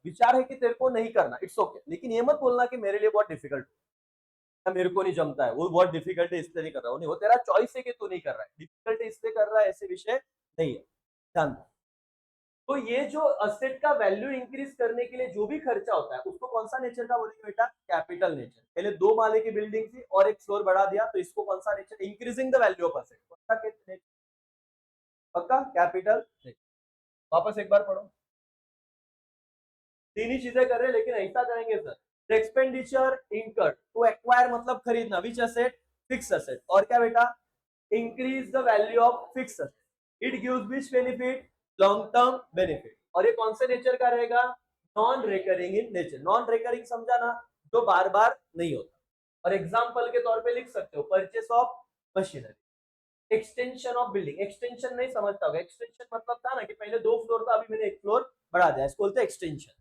विचार है कि तेरे को नहीं करना, इट्स ओके, लेकिन ये मत बोलना कि मेरे लिए बहुत डिफिकल्ट मेरे को नहीं जमता है, वो बहुत डिफिकल्ट है इसलिए नहीं कर रहा हूँ। नहीं, वो तेरा चॉइस है कि तू नहीं कर रहा है, डिफिकल्ट इसलिए कर रहा है, ऐसे विषय नहीं है। ध्यान दो। तो ये जो असेट का वैल्यू इंक्रीज करने के लिए जो भी खर्चा होता है उसको कौन सा नेचर का बोलेंगे बेटा? Capital nature. पहले 2 माले की बिल्डिंग थी और एक फ्लोर बढ़ा दिया, तो इसको कौन सा nature? Increasing the value of asset. कौन सा नेचर? पक्का कैपिटल नेचर। वापस एक बार पढ़ो। तीन ही चीजें कर रहे हैं लेकिन ऐसा करेंगे sir, expenditure incurred to acquire मतलब खरीदना, विच असेट? Fix asset. और क्या बेटा? Increase the value of fix asset. It gives which benefit? Long term benefit. और ये कौन से नेचर का रहेगा? Non recurring in nature. Non recurring समझा ना, जो बार बार नहीं होता। और एग्जाम्पल के तौर पे लिख सकते हो purchase of machinery, extension of building. Extension नहीं समझता होगा, एक्सटेंशन मतलब था ना कि पहले 2 फ्लोर था, अभी मैंने एक फ्लोर बढ़ा दिया, इसको बोलते हैं एक्सटेंशन।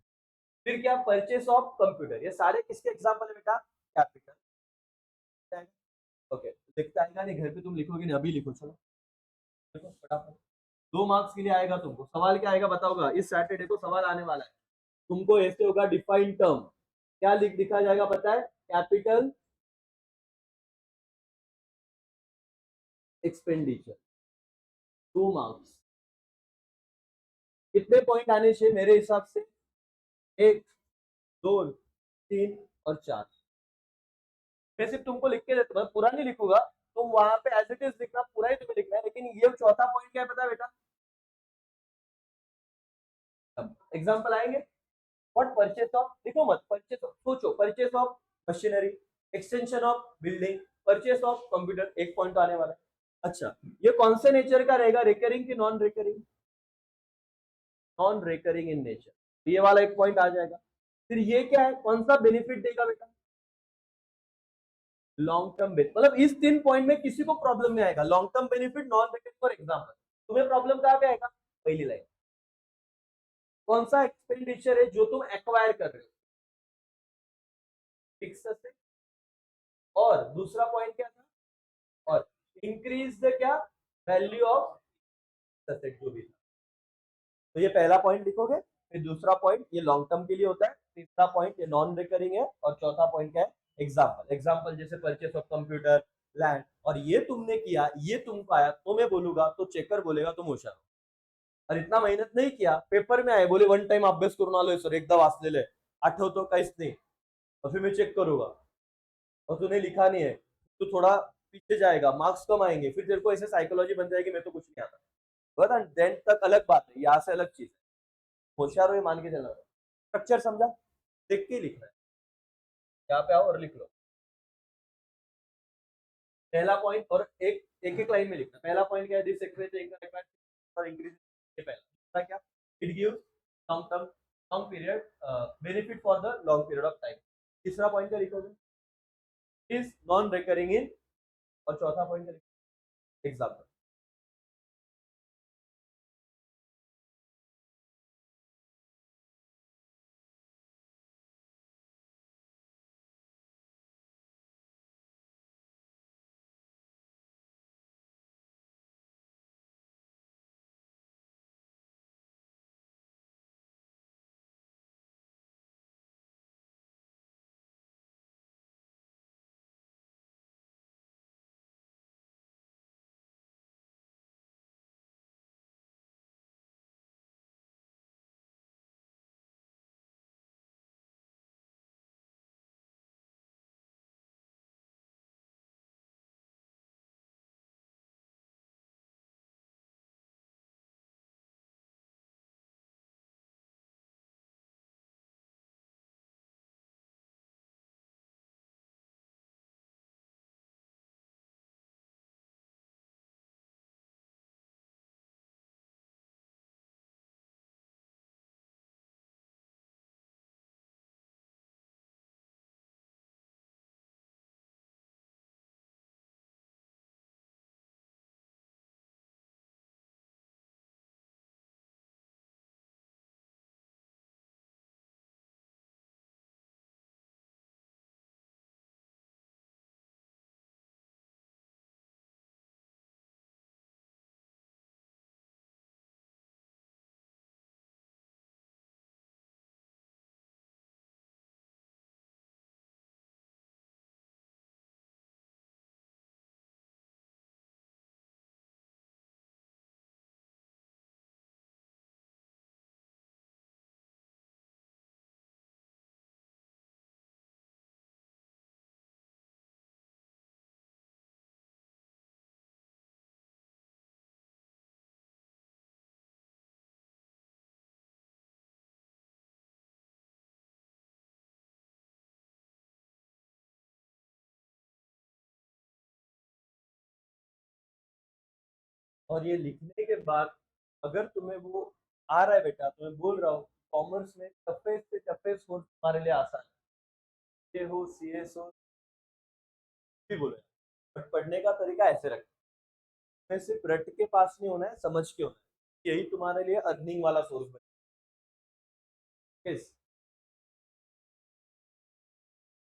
फिर क्या? Purchase of computer. ये सारे किसके एग्जाम्पल है बेटा? कैपिटल। ओके, दिखता है नहीं, घर पे तुम लिखोगे नहीं, अभी लिखो चलो। देखो फटाफट, 2 मार्क्स के लिए आएगा तुमको। सवाल क्या आएगा बताओगा? इस सैटरडे को सवाल आने वाला है तुमको, ऐसे होगा डिफाइन टर्म। क्या लिख दिखा जाएगा पता है? Capital expenditure. 2 मार्क्स। कितने पॉइंट आने चाहिए मेरे हिसाब से? 1, 2, 3 और 4। मैं सिर्फ तुमको लिख के देता हूँ, पूरा नहीं लिखूंगा, तुम वहां पे एज इट इज लिखना, पूरा ही तुम्हें लिखना है। लेकिन ये चौथा पॉइंट क्या है पता है बेटा? एग्जाम्पल आएंगे। व्हाट? परचेस ऑफ, लिखो मत, परचेस ऑफ, सोचो, purchase of machinery, extension of building, purchase of computer, एक पॉइंट आने वाला है। अच्छा, ये कौन से नेचर का रहेगा? रिकरिंग की non recurring? Non recurring in nature. ये वाला एक पॉइंट आ जाएगा। फिर ये क्या है? कौन सा बेनिफिट देगा बेटा? Long term benefit. मतलब इस 3 पॉइंट में किसी को प्रॉब्लम नहीं आएगा, long term benefit, non recurring. For example तुम्हें प्रॉब्लम कहां पे आएगा? पहली लाइन। कौन सा एक्सपेंडिचर है जो तुम एक्वायर कर रहे हो? Fix asset. और दूसरा पॉइंट क्या था? और इंक्रीज द क्या? वैल्यू ऑफ असेट जो भी था। तो ये पहला पॉइंट लिखोगे, फिर दूसरा पॉइंट ये लॉन्ग टर्म के लिए होता है, तीसरा पॉइंट ये नॉन रिकरिंग है, और चौथा पॉइंट क्या है? एग्जाम्पल। एग्जाम्पल जैसे परचेस ऑफ कंप्यूटर, लैंड। और ये तुमने किया, ये तुमको आया, तो मैं बोलूंगा तो चेकर बोलेगा तुम होशियार हो। और इतना मेहनत नाही किया, पेपर में आए बोले वन टाइम अभ्यास करून आलोय सर, एकदा वाचलेलं आहे, आठवतो काहीच नाही, और फिर मैं चेक करूंगा और तूने लिखा नहीं है, तो थोड़ा पीछे जाएगा, मार्क्स कम आएंगे, फिर तेरे को ऐसे साइकोलॉजी बन जाएगी मैं तो कुछ नहीं आता। बट टेंथ तक अलग बात है, यहाँ से अलग चीज है। होशियार हो ये मान के चलना। स्ट्रक्चर समझा? देख के ही लिखना है। यहाँ पे आओ और लिख लो पहला पॉइंट, और एक एक एक लाइन में लिखना। पहला पॉइंट क्या है? दिस एक्सप्रेस और इंक्रीज। ये पहला। दूसरा क्या? It gives long term, long period benefit for the long period of time. तीसरा पॉइंट क्या लिखोगे? इज नॉन रिकरिंग इन। और चौथा पॉइंट क्या लिखोगे? एग्जाम्पल। और ये लिखने के बाद अगर तुम्हें वो आ रहा है बेटा, तो मैं बोल रहा हूँ कॉमर्स में टफे से टफे सोर्स तुम्हारे लिए आसान है, ये हो सी एस हो भी बोले, बट पढ़ने का तरीका ऐसे रखना है, सिर्फ रट के पास नहीं होना है, समझ के होना है, यही तुम्हारे लिए अर्निंग वाला सोर्स बने।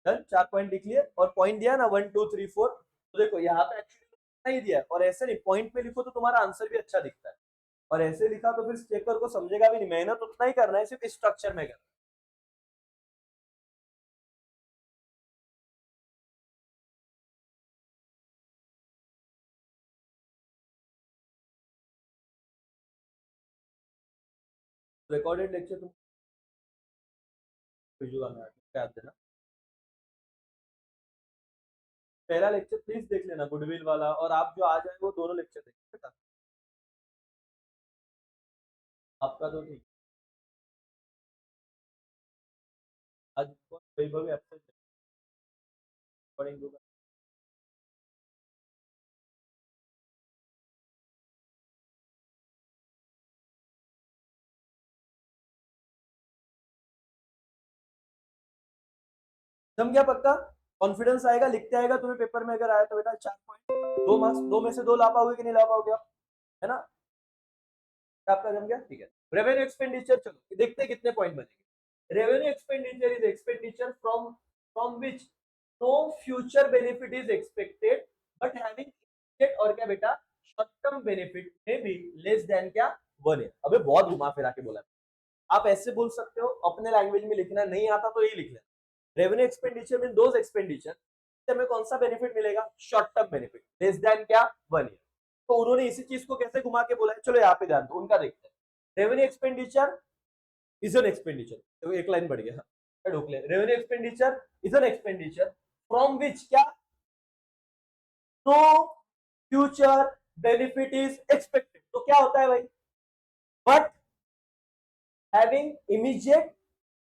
डन, 4 पॉइंट लिख लिए और पॉइंट दिया ना 1 2 3 4। तो देखो यहाँ पे एक्चुअली नहीं दिया, और ऐसे नहीं पॉइंट पे लिखो तो तुम्हारा आंसर भी अच्छा दिखता है, और ऐसे लिखा तो फिर स्टेकर को समझेगा भी नहीं। मेहनत उतना ही करना है, सिर्फ स्ट्रक्चर में करना। रिकॉर्डेड लेक्चर तुम भेजूंगा मैं, याद देना। पहला लेक्चर प्लीज देख लेना गुडविल वाला, और आप जो आ जाए वो दोनों लेक्चर देखिए। आपका तो ठीक, आज वैभव एब्सेंट पढ़ेंगे। जम गया पक्का, कॉन्फिडेंस आएगा, लिखते आएगा तुम्हें पेपर में, अगर आया तो बेटा 4 पॉइंट, 2 मार्क्स, 2 में से 2 ला पाओगे कि नहीं ला पाओगे आप, है ना। आपका जम गया, ठीक है। रेवेन्यू एक्सपेंडिचर, चलो देखते हैं कितने पॉइंट बनेंगे। Revenue expenditure is expenditure from which no future benefit is expected but having और क्या बेटा शॉर्ट टर्म बेनिफिट में भी लेस देन क्या 1 ईयर। अबे बहुत घुमा फिरा के बोला, आप ऐसे बोल सकते हो, अपने लैंग्वेज में लिखना नहीं आता तो यही लिख लेना। Revenue expenditure mean those expenditure हमें कौन सा बेनिफिट मिलेगा, short term benefit less than क्या 1 ईयर। तो उन्होंने इसी चीज को कैसे घुमा के बोला है, चलो यहाँ पे ध्यान दो, उनका देखते हैं। Revenue expenditure is an expenditure, तो एक लाइन बढ़ गया, ढोक ले। Revenue expenditure is an expenditure from which क्या no future benefit is expected, तो क्या होता है भाई, बट हैविंग इमीडिएट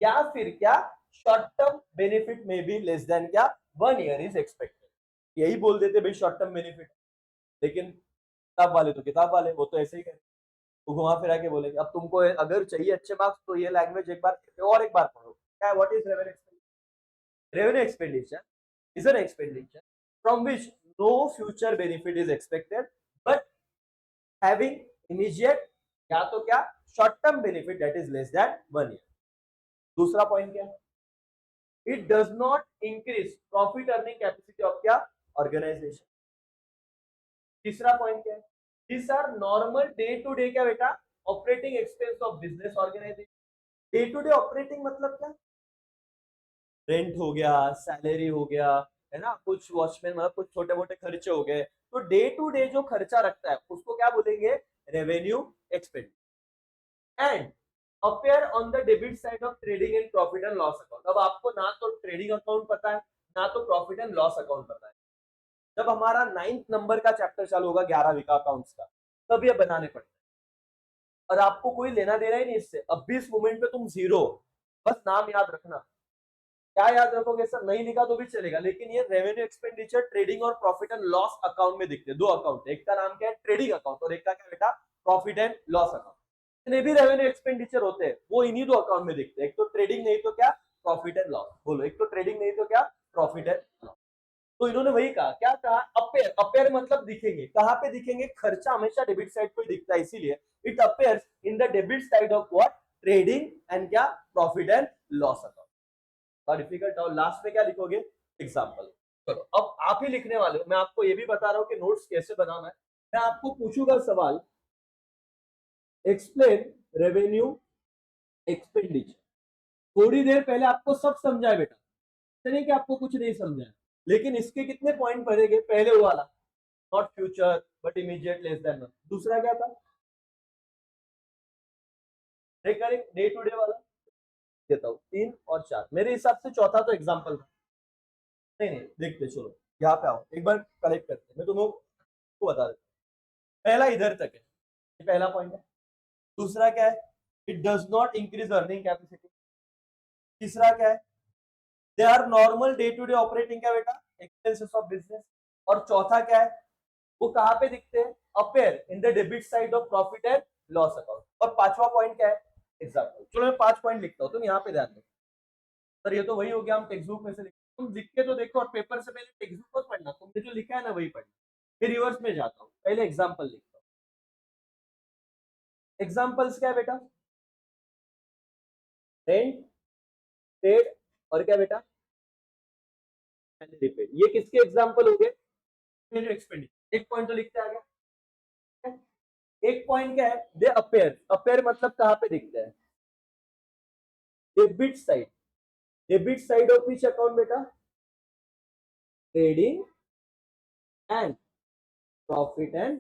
या फिर क्या शॉर्ट टर्म बेनिफिट में भी लेस देन क्या 1 ईयर इज एक्सपेक्टेड। यही बोल देते भाई शॉर्ट टर्म बेनिफिट, लेकिन किताब वाले तो किताब वाले, वो तो ऐसे ही करें, तो घुमा फिरा के बोलेंगे। अब तुमको अगर चाहिए अच्छे मार्क्स तो ये लैंग्वेज एक बार और एक बार पढ़ो, क्या what is revenue expenditure. Revenue expenditure is an expenditure from which no future benefit is expected but having immediate या तो क्या short term benefit that is less than 1 year. दूसरा पॉइंट क्या है, it does not increase profit earning capacity of क्या ऑर्गेनाइजेशन। तीसरा पॉइंट क्या है, these are normal day to day क्या बेटा operating expense of business organization. Day to day operating मतलब क्या, रेंट हो गया, सैलरी हो गया, है ना, कुछ वॉचमैन मतलब कुछ छोटे मोटे खर्चे हो गए, तो डे टू डे जो खर्चा रखता है उसको क्या बोलेंगे, revenue expense. And appear on the debit side of trading and profit and loss account. अब आपको ना तो ट्रेडिंग अकाउंट पता है ना तो प्रॉफिट एंड लॉस अकाउंट पता है, जब हमारा 9th नंबर का चैप्टर चालू होगा 11वीं का अकाउंट्स का, तब ये बनाने पड़ते हैं, और आपको कोई लेना देना ही नहीं इससे। अब भी इस मोमेंट पे तुम जीरो, बस नाम याद रखना। क्या याद रखोगे सर, नहीं लिखा तो भी चलेगा, लेकिन ये रेवेन्यू एक्सपेंडिचर ट्रेडिंग और प्रॉफिट एंड लॉस अकाउंट में दिखते हैं, दो अकाउंट, एक का नाम क्या है ट्रेडिंग अकाउंट और एक का क्या बेटा प्रॉफिट एंड लॉस अकाउंट। जितने भी रेवेन्यू एक्सपेंडिचर होते हैं वो इन्हीं दो अकाउंट में दिखते हैं, एक तो ट्रेडिंग नहीं तो क्या प्रॉफिट एंड लॉस। बोलो, एक तो ट्रेडिंग नहीं तो क्या प्रॉफिट एंड लॉस। तो इन्होंने वही कहा, क्या कहा, अपेयर। अपेयर मतलब दिखेंगे, कहां पे दिखेंगे, खर्चा हमेशा डेबिट साइड पे दिखता है, इसीलिए it appears in the debit side of what trading and क्या प्रॉफिट एंड लॉस अकाउंट। और डिफिकल्ट और लास्ट में क्या लिखोगे, एग्जांपल। चलो अब आप ही लिखने वाले हो, मैं आपको ये भी बता रहा हूं कि नोट्स कैसे बनाना है। मैं आपको पूछूंगा सवाल, एक्सप्लेन रेवेन्यू एक्सपेंडिचर। थोड़ी देर पहले आपको सब समझाए बेटा, नहीं कि आपको कुछ नहीं समझाया, लेकिन इसके कितने पॉइंट पड़ेंगे, पहले वो वाला not future but immediate less than. दूसरा क्या था, डे टू डे वाला देता हूँ 3 और 4, मेरे हिसाब से चौथा तो एग्जाम्पल था। नहीं नहीं देखते, चलो यहाँ पे आओ एक बार कलेक्ट करते हैं, मैं तुम्हें को बता देता हूँ। पहला इधर तक है, ये पहला पॉइंट है। दूसरा क्या है, it does not increase earning capacity. तीसरा क्या है, they are normal day to day operating क्या बेटा एक्सपेंसेस ऑफ बिजनेस। और चौथा क्या है, वो कहाँ पे दिखते हैं, appear in the debit side of profit and loss account. और पांचवा पॉइंट क्या है? एग्जाम्पल. चलो मैं 5 पॉइंट लिखता हूँ, तुम यहाँ पे ध्यान दो. सर ये तो वही हो गया, हम टेक्स्ट बुक में से लिखते. तुम लिख के तो देखो और पेपर से पहले टेक्स्ट बुक मत पढ़ना, तुमने जो लिखा है ना वही पढ़ना. फिर रिवर्स में जाता हूँ, पहले एग्जाम्पल लिखता हूँ. एग्जाम्पल्स क्या है बेटा? रेंट, पेड और क्या बेटा? रिपेड. ये किसके एग्जाम्पल हो गए? एक्सपेंडिचर. एक पॉइंट तो लिखते आ गया. एक पॉइंट क्या है? दे अपेयर. अपेयर मतलब कहाँ पे दिखता है? Debit side. Debit side of which account बेटा? Trading and profit and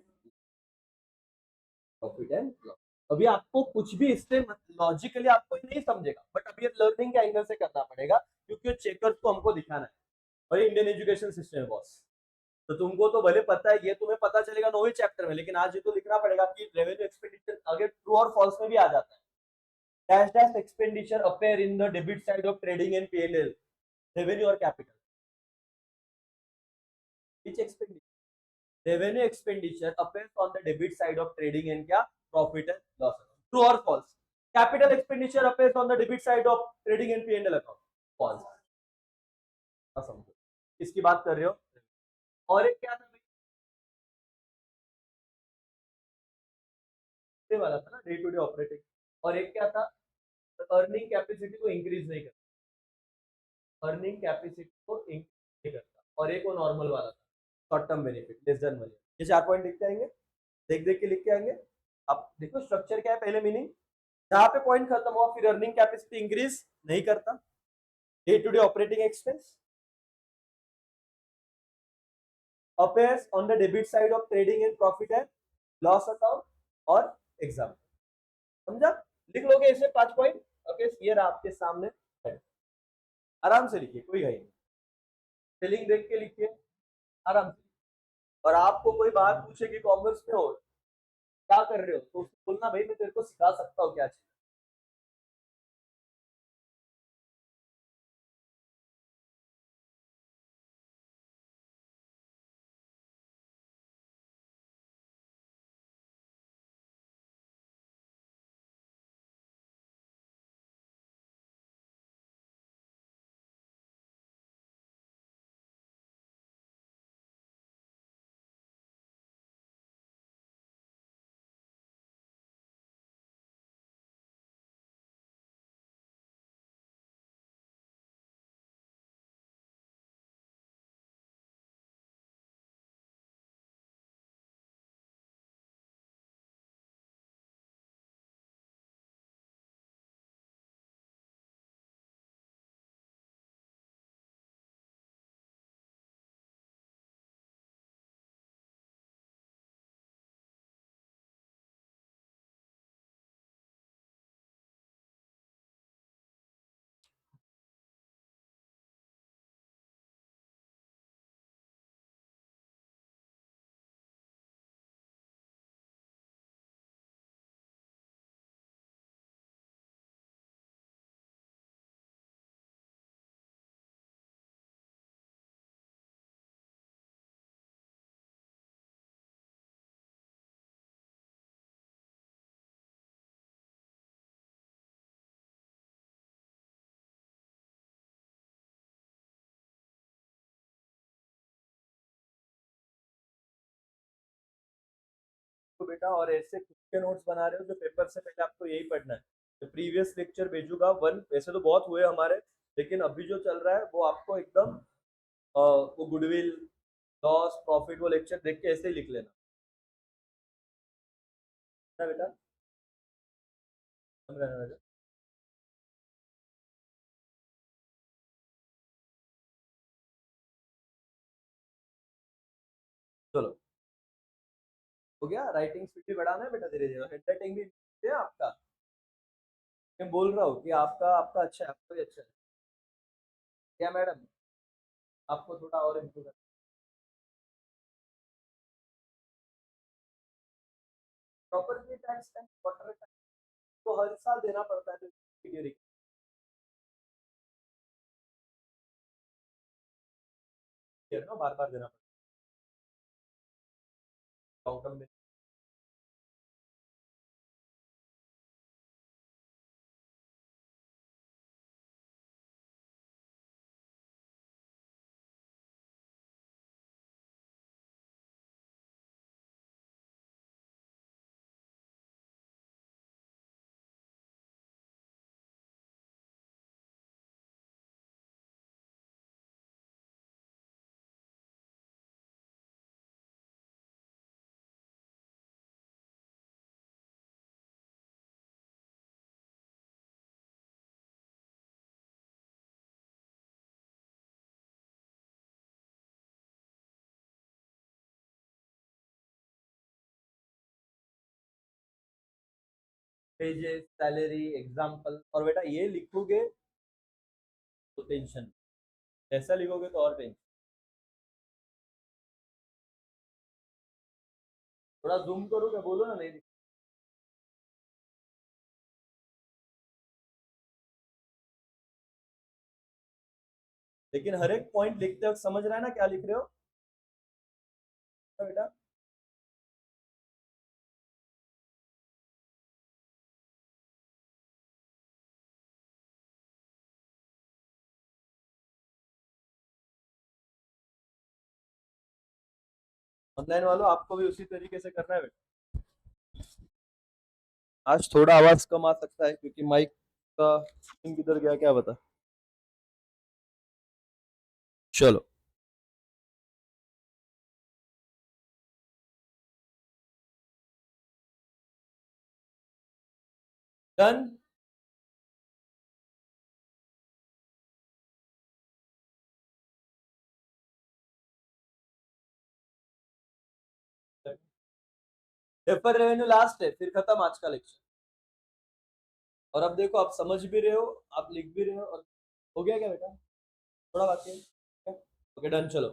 loss. अभी आपको कुछ भी इससे लॉजिकली आपको नहीं समझेगा, बट अभी लर्निंग के एंगल से करना पड़ेगा, क्योंकि चेकर्स को हमको दिखाना है. और इंडियन एजुकेशन सिस्टम है बॉस, तो तुमको तो भले पता है, ये तुम्हें पता चलेगा 9वीं चैप्टर में, लेकिन आज ये तो लिखना पड़ेगा कि रेवेन्यू एक्सपेंडिचर अगर ट्रू और फॉल्स में भी आ जाता है. Dash dash expenditure appear in the debit side of trading and PNL, revenue और capital. Which expenditure? Revenue expenditure appears on the debit side of trading and क्या? Profit and loss account. True और false? Capital expenditure appears on the debit side of trading and PNL account. False. समझो किसकी बात कर रहे हो. और एक क्या था वाला था ना, डे टू डे ऑपरेटिंग. और एक क्या था? अर्निंग कैपेसिटी को इंक्रीज नहीं करता. अर्निंग कैपेसिटी को इंक्रीज नहीं करता. और एक वो नॉर्मल वाला था, short term benefit, less than money. ये 4 पॉइंट लिख के आएंगे, देख देख के लिख के आएंगे. अब देखो स्ट्रक्चर क्या है. पहले मीनिंग, जहां पे पॉइंट खत्म हुआ, फिर अर्निंग कैपेसिटी इंक्रीज नहीं करता. Day to day operating expense appears on the debit side of trading and profit and loss account और एग्जाम. समझा? लिख लोगे इसे 5 पॉइंट. ओके, ये रहा आपके सामने. आराम से लिखिए, कोई है स्पेलिंग देख के लिखिए आराम से. और आपको कोई बात पूछे कि कॉमर्स में हो, क्या कर रहे हो, तो उसको बोलना भाई मैं तेरे को सिखा सकता हूँ क्या चीज. तो बेटा, और ऐसे खुद के नोट्स बना रहे हो जो पेपर से पहले आपको यही पढ़ना है. तो प्रीवियस लेक्चर भेजूंगा वन, वैसे तो बहुत हुए हमारे, लेकिन अभी जो चल रहा है वो आपको एकदम वो गुडविल, लॉस, प्रॉफिट, वो लेक्चर देख के ऐसे ही लिख लेना ना बेटा. हम रहना बेटा. चलो, हो गया. राइटिंग स्पीड भी बढ़ाना है बेटा धीरे धीरे. हेड राइटिंग भी है आपका. मैं बोल रहा हूँ कि आपका आपका अच्छा है, आपका भी अच्छा है. क्या मैडम, आपको थोड़ा और इम्प्रूव करना. प्रॉपर्टी टैक्स का क्वार्टर टैक्स तो हर साल देना पड़ता है, तो ना बार बार देना पड़ता है लॉन्ग टर्म में. पेजेस, सैलरी, एग्जाम्पल, और बेटा ये लिखोगे तो टेंशन, ऐसा लिखोगे तो और टेंशन। थोड़ा जूम करो, क्या बोलो ना, नहीं लेकिन हर एक पॉइंट लिखते वक्त समझ रहा है ना क्या लिख रहे हो बेटा? ऑनलाइन वालों आपको भी उसी तरीके से करना है बेटा। आज थोड़ा आवाज कम आ सकता है क्योंकि माइक का किधर गया क्या बता। चलो डन। पेपर रेवेन्यू लास्ट है, फिर खत्म आज का लेक्चर। और अब देखो आप समझ भी रहे हो, आप लिख भी रहे हो, और हो गया क्या बेटा? थोड़ा बाकी है। Okay done. चलो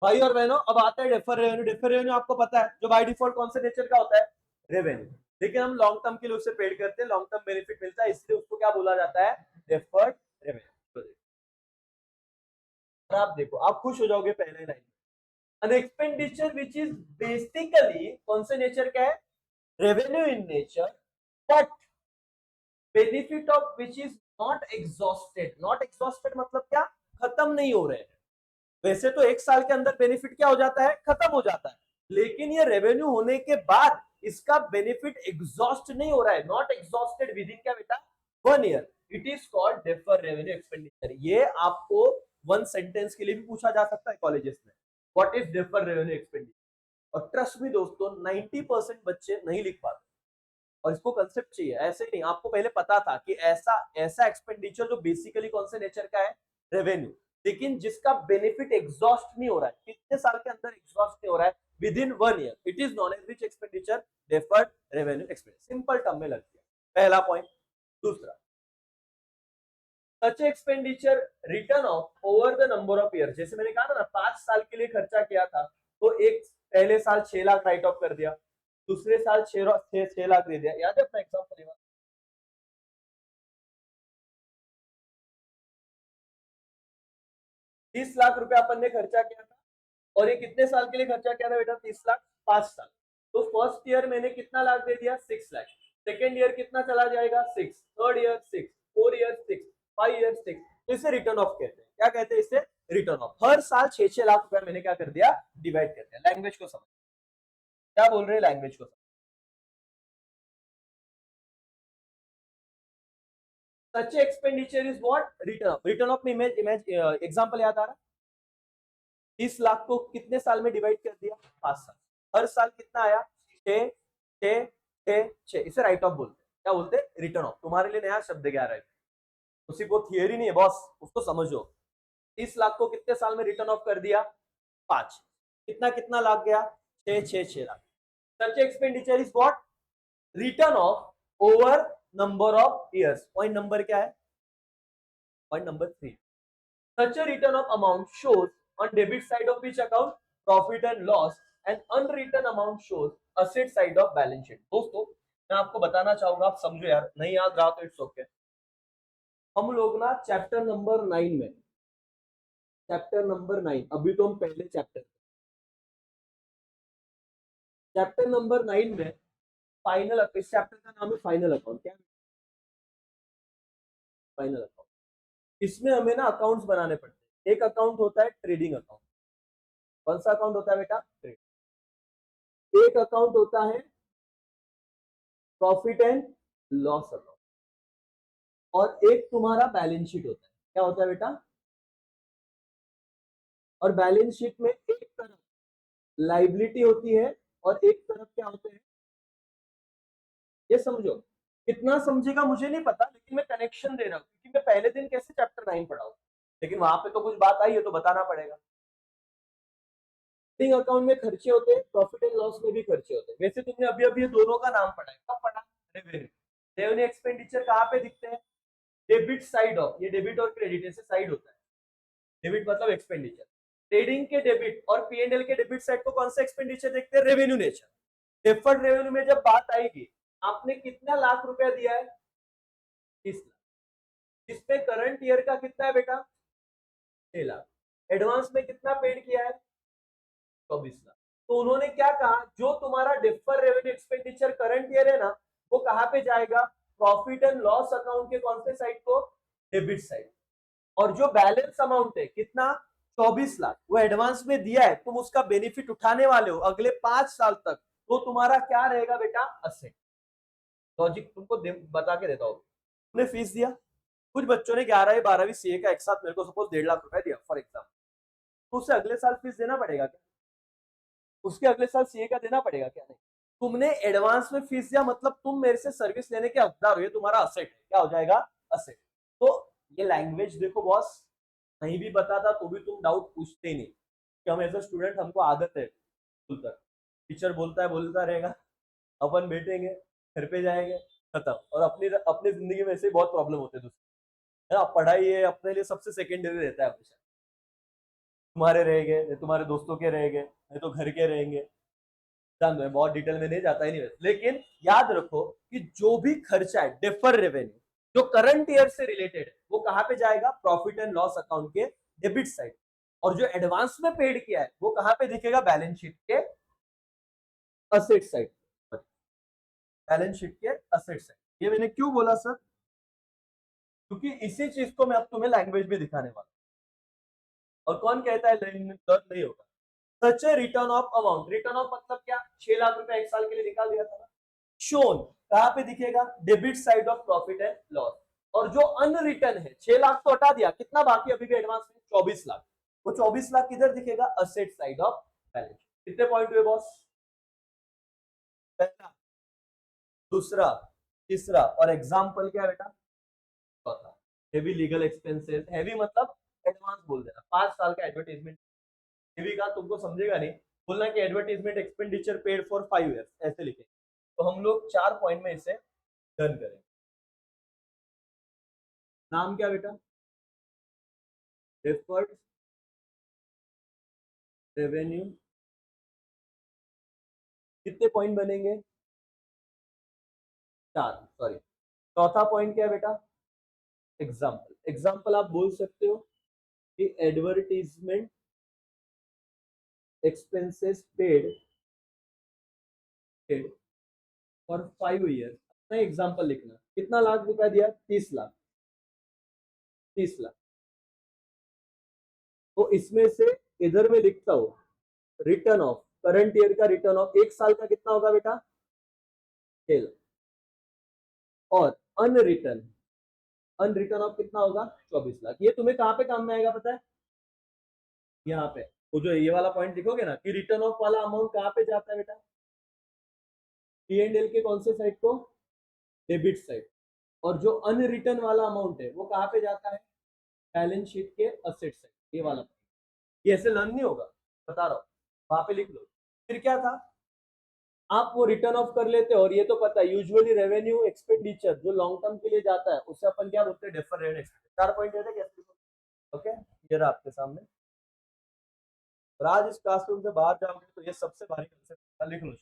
भाई और बहनों, अब आता है डेफर रेवेन्यू। डेफर रेवेन्यू आपको पता है जो बाय डिफॉल्ट कौन से नेचर का होता है? रेवेन्यू। लेकिन हम लॉन्ग टर्म के लिए उससे पेड करते हैं, लॉन्ग टर्म बेनिफिट मिलता है, इसलिए उसको क्या बोला जाता है? Deferred revenue. और आप देखो, आप खुश हो जाओगे पहले line. an expenditure which is basically कौन से नेचर का है? Revenue in nature, but benefit of which is not exhausted. Not exhausted मतलब क्या? खत्म नहीं हो रहे हैं। वैसे तो एक साल के अंदर बेनिफिट क्या हो जाता है? खत्म हो जाता है। लेकिन ये रेवेन्यू होने के बाद इसका बेनिफिट एग्जॉस्ट नहीं हो रहा है, नॉट एग्जॉस्टेड विद इन क्या बेटा? 1 year. It is called defer revenue expenditure. ये आपको वन सेंटेंस के लिए भी पूछा जा सकता है कॉलेजेस में, what is defer revenue expenditure. और ट्रस्ट मी दोस्तों, 90% बच्चे नहीं लिख पाते, और इसको कंसेप्ट चाहिए। ऐसे नहीं, आपको पहले पता था कि ऐसा ऐसा एक्सपेंडिचर जो बेसिकली कौन से नेचर का है? रेवेन्यू, लेकिन जिसका बेनिफिट एग्जॉस्ट नहीं हो रहा है, कितने साल के अंदर एग्जॉस्ट नहीं हो रहा है? Within 1 year. It is known as which expenditure? Deferred revenue expenditure. Simple term में लग गया पहला पॉइंट। दूसरा, such expenditure written off over the number of year. जैसे मैंने कहा था ना, 5 साल के लिए खर्चा किया था, तो एक पहले साल 6 लाख राइट ऑफ कर दिया, दूसरे साल 6 लाख दे दिया। याद है अपना एग्जाम्पल? 30 लाख रुपए अपन ने खर्चा किया था, और ये कितने साल के लिए खर्चा किया था बेटा? 30 लाख, 5 साल। तो फर्स्ट ईयर मैंने कितना लाख दे दिया? 6 लाख। सेकेंड ईयर कितना चला जाएगा? 6। Third year 6। 4 ईयर 6। 5 ईयर 6। तो इसे रिटर्न ऑफ कहते हैं। क्या कहते हैं इसे? Return of. हर साल 6-6 लाख रुपए मैंने क्या कर दिया? डिवाइड कर दिया। लैंग्वेज को समझ, क्या बोल रहे हैं, लैंग्वेज को समझ। Such expenditure is what? Written off. Written off में इमेज इमेज एग्जांपल याद आ रहा? 30 लाख को कितने साल में डिवाइड कर दिया? 5 साल। हर साल कितना आया? 6 6 6 6। इसे राइट ऑफ बोलते हैं। क्या बोलते हैं? Return of. तुम्हारे लिए नया शब्द क्या रहा है, उसी को थियरी नहीं है बॉस, उसको समझो। 30 लाख को कितने साल में रिटर्न ऑफ कर दिया? 5। कितना कितना लाख गया? 6 6 6 lakh. Such expenditure is what? Written off over number of years. Point number क्या है? Point number 3। Such a return of amount shows on debit side of which account? Profit and loss. And unwritten amount shows asset side of balance sheet. दोस्तों मैं आपको बताना चाहूंगा, आप समझो यार, नहीं याद रहा तो इट्स ओके। हम लोग ना चैप्टर नंबर 9 में, चैप्टर नंबर 9, अभी तो हम पहले चैप्टर नंबर 9 में फाइनल, इस चैप्टर का नाम है फाइनल अकाउंट। क्या? Final account. इसमें हमें ना अकाउंट्स बनाने पड़ते हैं। एक अकाउंट होता है ट्रेडिंग अकाउंट। कौन सा अकाउंट होता है बेटा? ट्रेड। एक अकाउंट होता है प्रॉफिट एंड लॉस अकाउंट, और एक तुम्हारा बैलेंस शीट होता है। क्या होता है बेटा? और बैलेंस शीट में एक तरफ लाइबिलिटी होती है, और एक तरफ क्या होते हैं? ये समझो। कितना समझेगा मुझे नहीं पता, लेकिन मैं कनेक्शन दे रहा हूं क्योंकि मैं पहले दिन कैसे चैप्टर 9 पढ़ा हूं, लेकिन वहां पे तो कुछ बात आई है तो बताना पड़ेगा। ट्रेडिंग अकाउंट में खर्चे होते हैं, प्रॉफिट एंड लॉस में भी खर्चे होते हैं। वैसे तुमने अभी अभी ये दोनों का नाम पढ़ा है, कब पढ़ा? रेवेन्यू। रेवेन्यू एक्सपेंडिचर कहाँ पे दिखते हैं? डेबिट साइड ऑफ, ये डेबिट और क्रेडिट ऐसे साइड होता है। डेबिट मतलब एक्सपेंडिचर, ट्रेडिंग के डेबिट और पीएनएल के डेबिट साइड को कौन सा एक्सपेंडिचर देखते हैं? Revenue nature. डिफर्ड रेवेन्यू में जब बात आएगी, आपने कितना लाख रुपया दिया है? 30 लाख। इसमें करंट ईयर का कितना है बेटा? 6 लाख। एडवांस में कितना पेड किया है? 24 लाख। तो उन्होंने क्या कहा, जो तुम्हारा differ revenue expenditure current year है ना, वो कहां पे जाएगा? प्रॉफिट एंड लॉस अकाउंट के कौन से साइड को? Debit side. और जो बैलेंस अमाउंट है कितना? 24 लाख, वो एडवांस में दिया है, तुम उसका बेनिफिट उठाने वाले हो अगले 5 साल तक, तो तुम्हारा क्या रहेगा बेटा? असेट। लॉजिक तुमको बता के देता हूँ। तुमने फीस दिया, कुछ बच्चों ने 11वीं 12वीं सीए का एक साथ मेरे को सपोज 1.5 लाख रुपया दिया फॉर एग्जाम्पल, तो उसे अगले साल फीस देना पड़ेगा क्या? उसके अगले साल सीए का देना पड़ेगा क्या? नहीं। तुमने एडवांस में फीस दिया, मतलब तुम मेरे से सर्विस लेने के हकदार हो, ये तुम्हारा असेट है। क्या हो जाएगा? असेट। तो ये लैंग्वेज देखो बॉस, नहीं भी बताता तो भी तुम डाउट पूछते ही नहीं, कि हम एज अ स्टूडेंट हमको आदत है स्कूल तक, टीचर बोलता है बोलता रहेगा, अपन बैठेंगे, घर पे जाएंगे, खत्म। और अपनी अपनी जिंदगी में ऐसे बहुत प्रॉब्लम होते हैं दूसरे, पढ़ाई है अपने लिए सबसे सेकेंडरी रहता है हमेशा। तुम्हारे रहेंगे, तुम्हारे दोस्तों के रहेंगे, नहीं तो घर के रहेंगे, जान दो, बहुत डिटेल में नहीं जाता ही नहीं। लेकिन याद रखो कि जो भी खर्चा है डिफर रेवेन्यू, जो करंट ईयर से रिलेटेड है, वो कहां पे जाएगा? प्रॉफिट एंड लॉस अकाउंट के डेबिट साइड। और जो एडवांस में पेड किया है वो कहां पे दिखेगा? बैलेंस शीट के असेट साइड। बैलेंस शीट के असेट साइड। ये मैंने क्यों बोला सर? क्योंकि इसी चीज को मैं अब तुम्हें लैंग्वेज में दिखाने वाला हूं। और कौन कहता है लर्न नहीं होगा? Such a written off amount, written off मतलब क्या? 6 लाख रुपया एक साल के लिए निकाल दिया था ना, शोन कहां पे दिखेगा? Debit side of profit and loss. और जो अनरिटर्न है, 6 लाख तो हटा दिया, कितना बाकी अभी भी एडवांस में? 24 लाख। वो 24 लाख किधर दिखेगा? Asset side of balance. कितने पॉइंट हुए बॉस? पहला, दूसरा, तीसरा, और एग्जाम्पल क्या है बेटा? चौथा। हेवी लीगल एक्सपेंसेस, हेवी मतलब एडवांस बोल देना, 5 साल का एडवर्टाइजमेंट। हेवी का तुमको समझेगा नहीं, बोलना कि advertisement expenditure paid for 5 years, ऐसे लिखे। तो हम लोग 4 पॉइंट में इसे डन करेंगे। नाम क्या बेटा? Deferred revenue. कितने पॉइंट बनेंगे? 4, सॉरी। चौथा पॉइंट क्या है बेटा? एग्जाम्पल। एग्जाम्पल आप बोल सकते हो कि advertisement expenses paid for 5 year. अपना एग्जाम्पल लिखना, कितना लाख रुपया दिया? 30 लाख। 30 लाख। तो इसमें से इधर में लिखता हूं, रिटर्न ऑफ करंट ईयर का, रिटर्न ऑफ एक साल का कितना होगा बेटा? 6 लाख। और अनरिटर्न, अनरिटर्न ऑफ कितना होगा? 24 लाख। ये तुम्हें कहां पे काम में आएगा पता है? यहाँ पे। वो जो ये वाला पॉइंट लिखोगे ना कि रिटर्न ऑफ वाला अमाउंट कहां पे जाता है बेटा? पी एंड एल के कौन से साइड को? Debit side. और जो अनरिटर्न वाला अमाउंट है वो कहां पे जाता है? बैलेंस शीट के असेट साइड। ये वाला, ये ऐसे लर्न नहीं होगा, बता रहा हूँ, वहां पे लिख लो। फिर क्या था? आप वो रिटर्न ऑफ कर लेते हो, और ये तो पता है यूजुअली रेवेन्यू एक्सपेंडिचर जो लॉन्ग टर्म के लिए जाता है उसे अपन क्या बोलते हैं? Defer revenue expenditure. 4 पॉइंट है कैसे? ओके, ये रहा आपके सामने। और आज इस क्लासरूम से बाहर जाओगे तो ये सबसे भारी कंसेप्ट लिख लो।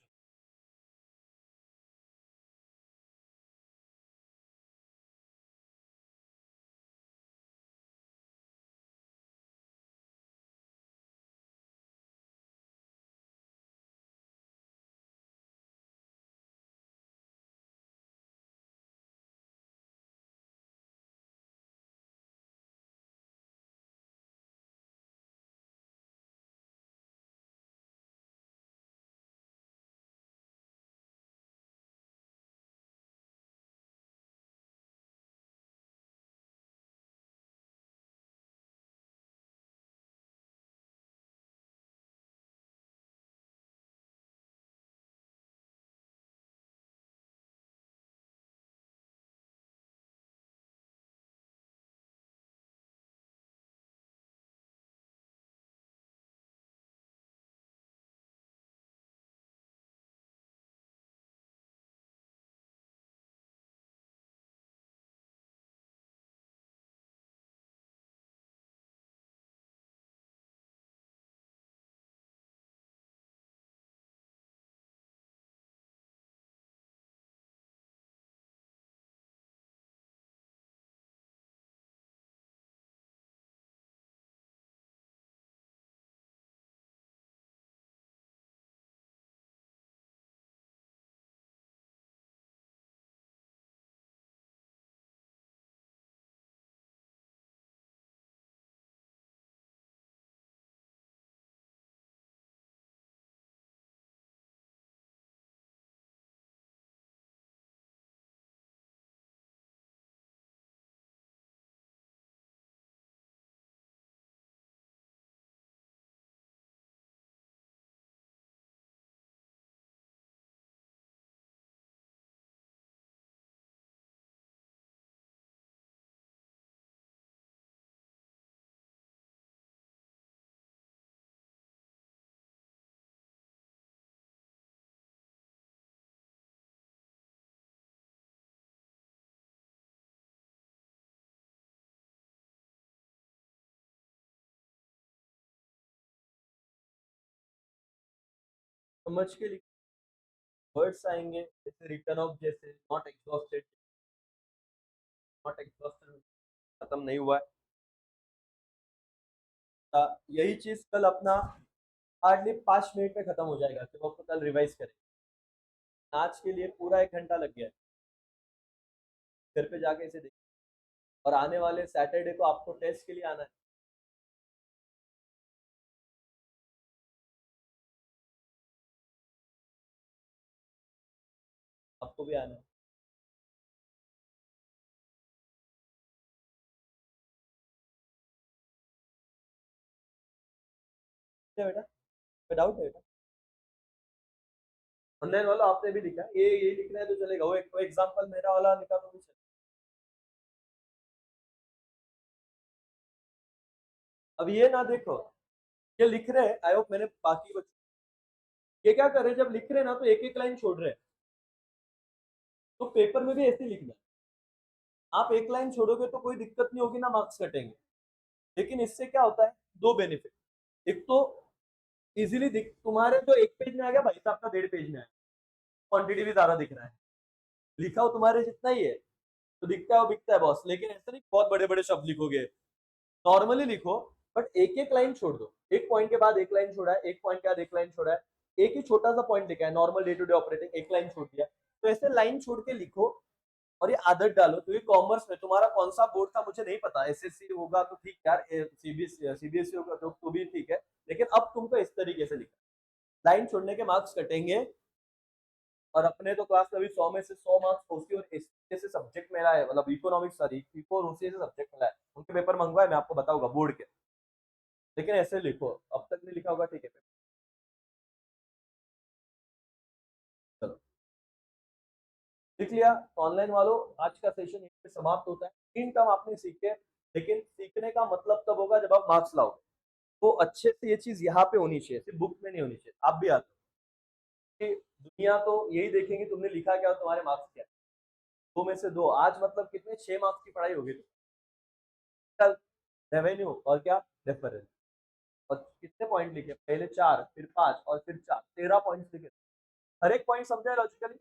समझ के लिख, वर्ड्स आएंगे जैसे रिटर्न ऑफ, जैसे नॉट एग्जॉस्टेड खत्म नहीं हुआ है। यही चीज कल अपना हार्डली 5 मिनट में खत्म हो जाएगा, तो आपको कल रिवाइज करें। आज के लिए पूरा 1 घंटा लग गया है, घर पे जाके इसे देखिए। और आने वाले सैटरडे को आपको टेस्ट के लिए आना है। आपको भी आना है। ठीक है बेटा, डाउट है बेटा? ऑनलाइन वाला आपने भी लिखा है, ये लिखना है तो चलेगा, वो एक एग्जांपल मेरा वाला लिखा तो भी चलेगा। अब ये ना देखो, ये लिख रहे हैं, आई होप मैंने बाकी बच्चों, ये क्या कर रहे हैं, जब लिख रहे हैं ना तो एक एक लाइन छोड़ रहे हैं। तो पेपर में भी ऐसे लिखना है, आप एक लाइन छोड़ोगे तो कोई दिक्कत नहीं होगी ना, मार्क्स कटेंगे। लेकिन इससे क्या होता है, दो बेनिफिट। एक तो इजीली दिख, तुम्हारे जो एक पेज में आ गया भाई साहब का 1.5 पेज में है, क्वांटिटी भी ज्यादा दिख रहा है, लिखा हो तुम्हारे जितना ही है, तो दिखता है वो बिकता है बॉस। लेकिन ऐसा नहीं बहुत बड़े बड़े शब्द लिखोगे, नॉर्मली लिखो, बट एक एक लाइन छोड़ दो। एक पॉइंट के बाद एक लाइन छोड़ा है, एक पॉइंट के बाद एक लाइन छोड़ा है, एक ही छोटा सा पॉइंट लिखा है, normal day to day operating, एक लाइन छोड़ दिया। तो ऐसे लाइन छोड़ के लिखो और ये आदत डालो। तो ये कॉमर्स में तुम्हारा कौन सा बोर्ड था मुझे नहीं पता, एसएससी होगा तो ठीक यार, सीबीएसई होगा तो भी ठीक है, लेकिन अब तुमको इस तरीके से लिखा, लाइन छोड़ने के मार्क्स कटेंगे। और अपने तो क्लास में अभी 100 में से 100 मार्क्स ओसी और एससी से सब्जेक्ट मिला है, मतलब इकोनॉमिक्स, सॉरी इको और ओसी से सब्जेक्ट मिला है, उनके पेपर मंगवाए, मैं आपको बताऊंगा बोर्ड के। लेकिन ऐसे लिखो, अब तक नहीं लिखा होगा ठीक है। चलो, लिख लिया तो ऑनलाइन वालों, आज का सेशन यहीं पे समाप्त होता है। 3 टर्म आपने सीखे, लेकिन सीखने का मतलब तब होगा जब आप मार्क्स लाओगे। तो अच्छे से ये चीज यहाँ पे होनी चाहिए, सिर्फ बुक में नहीं होनी चाहिए। आप भी आते हो कि दुनिया तो यही देखेंगे तुमने लिखा क्या और तुम्हारे मार्क्स क्या है। दो में से दो, आज मतलब कितने 6 मार्क्स की पढ़ाई होगी। कल रेवेन्यू और क्या, रेफरेंस, और कितने पॉइंट लिखे, पहले 4 फिर 5 और फिर 4, 13 पॉइंट लिखे। हर एक पॉइंट समझा लॉजिकली।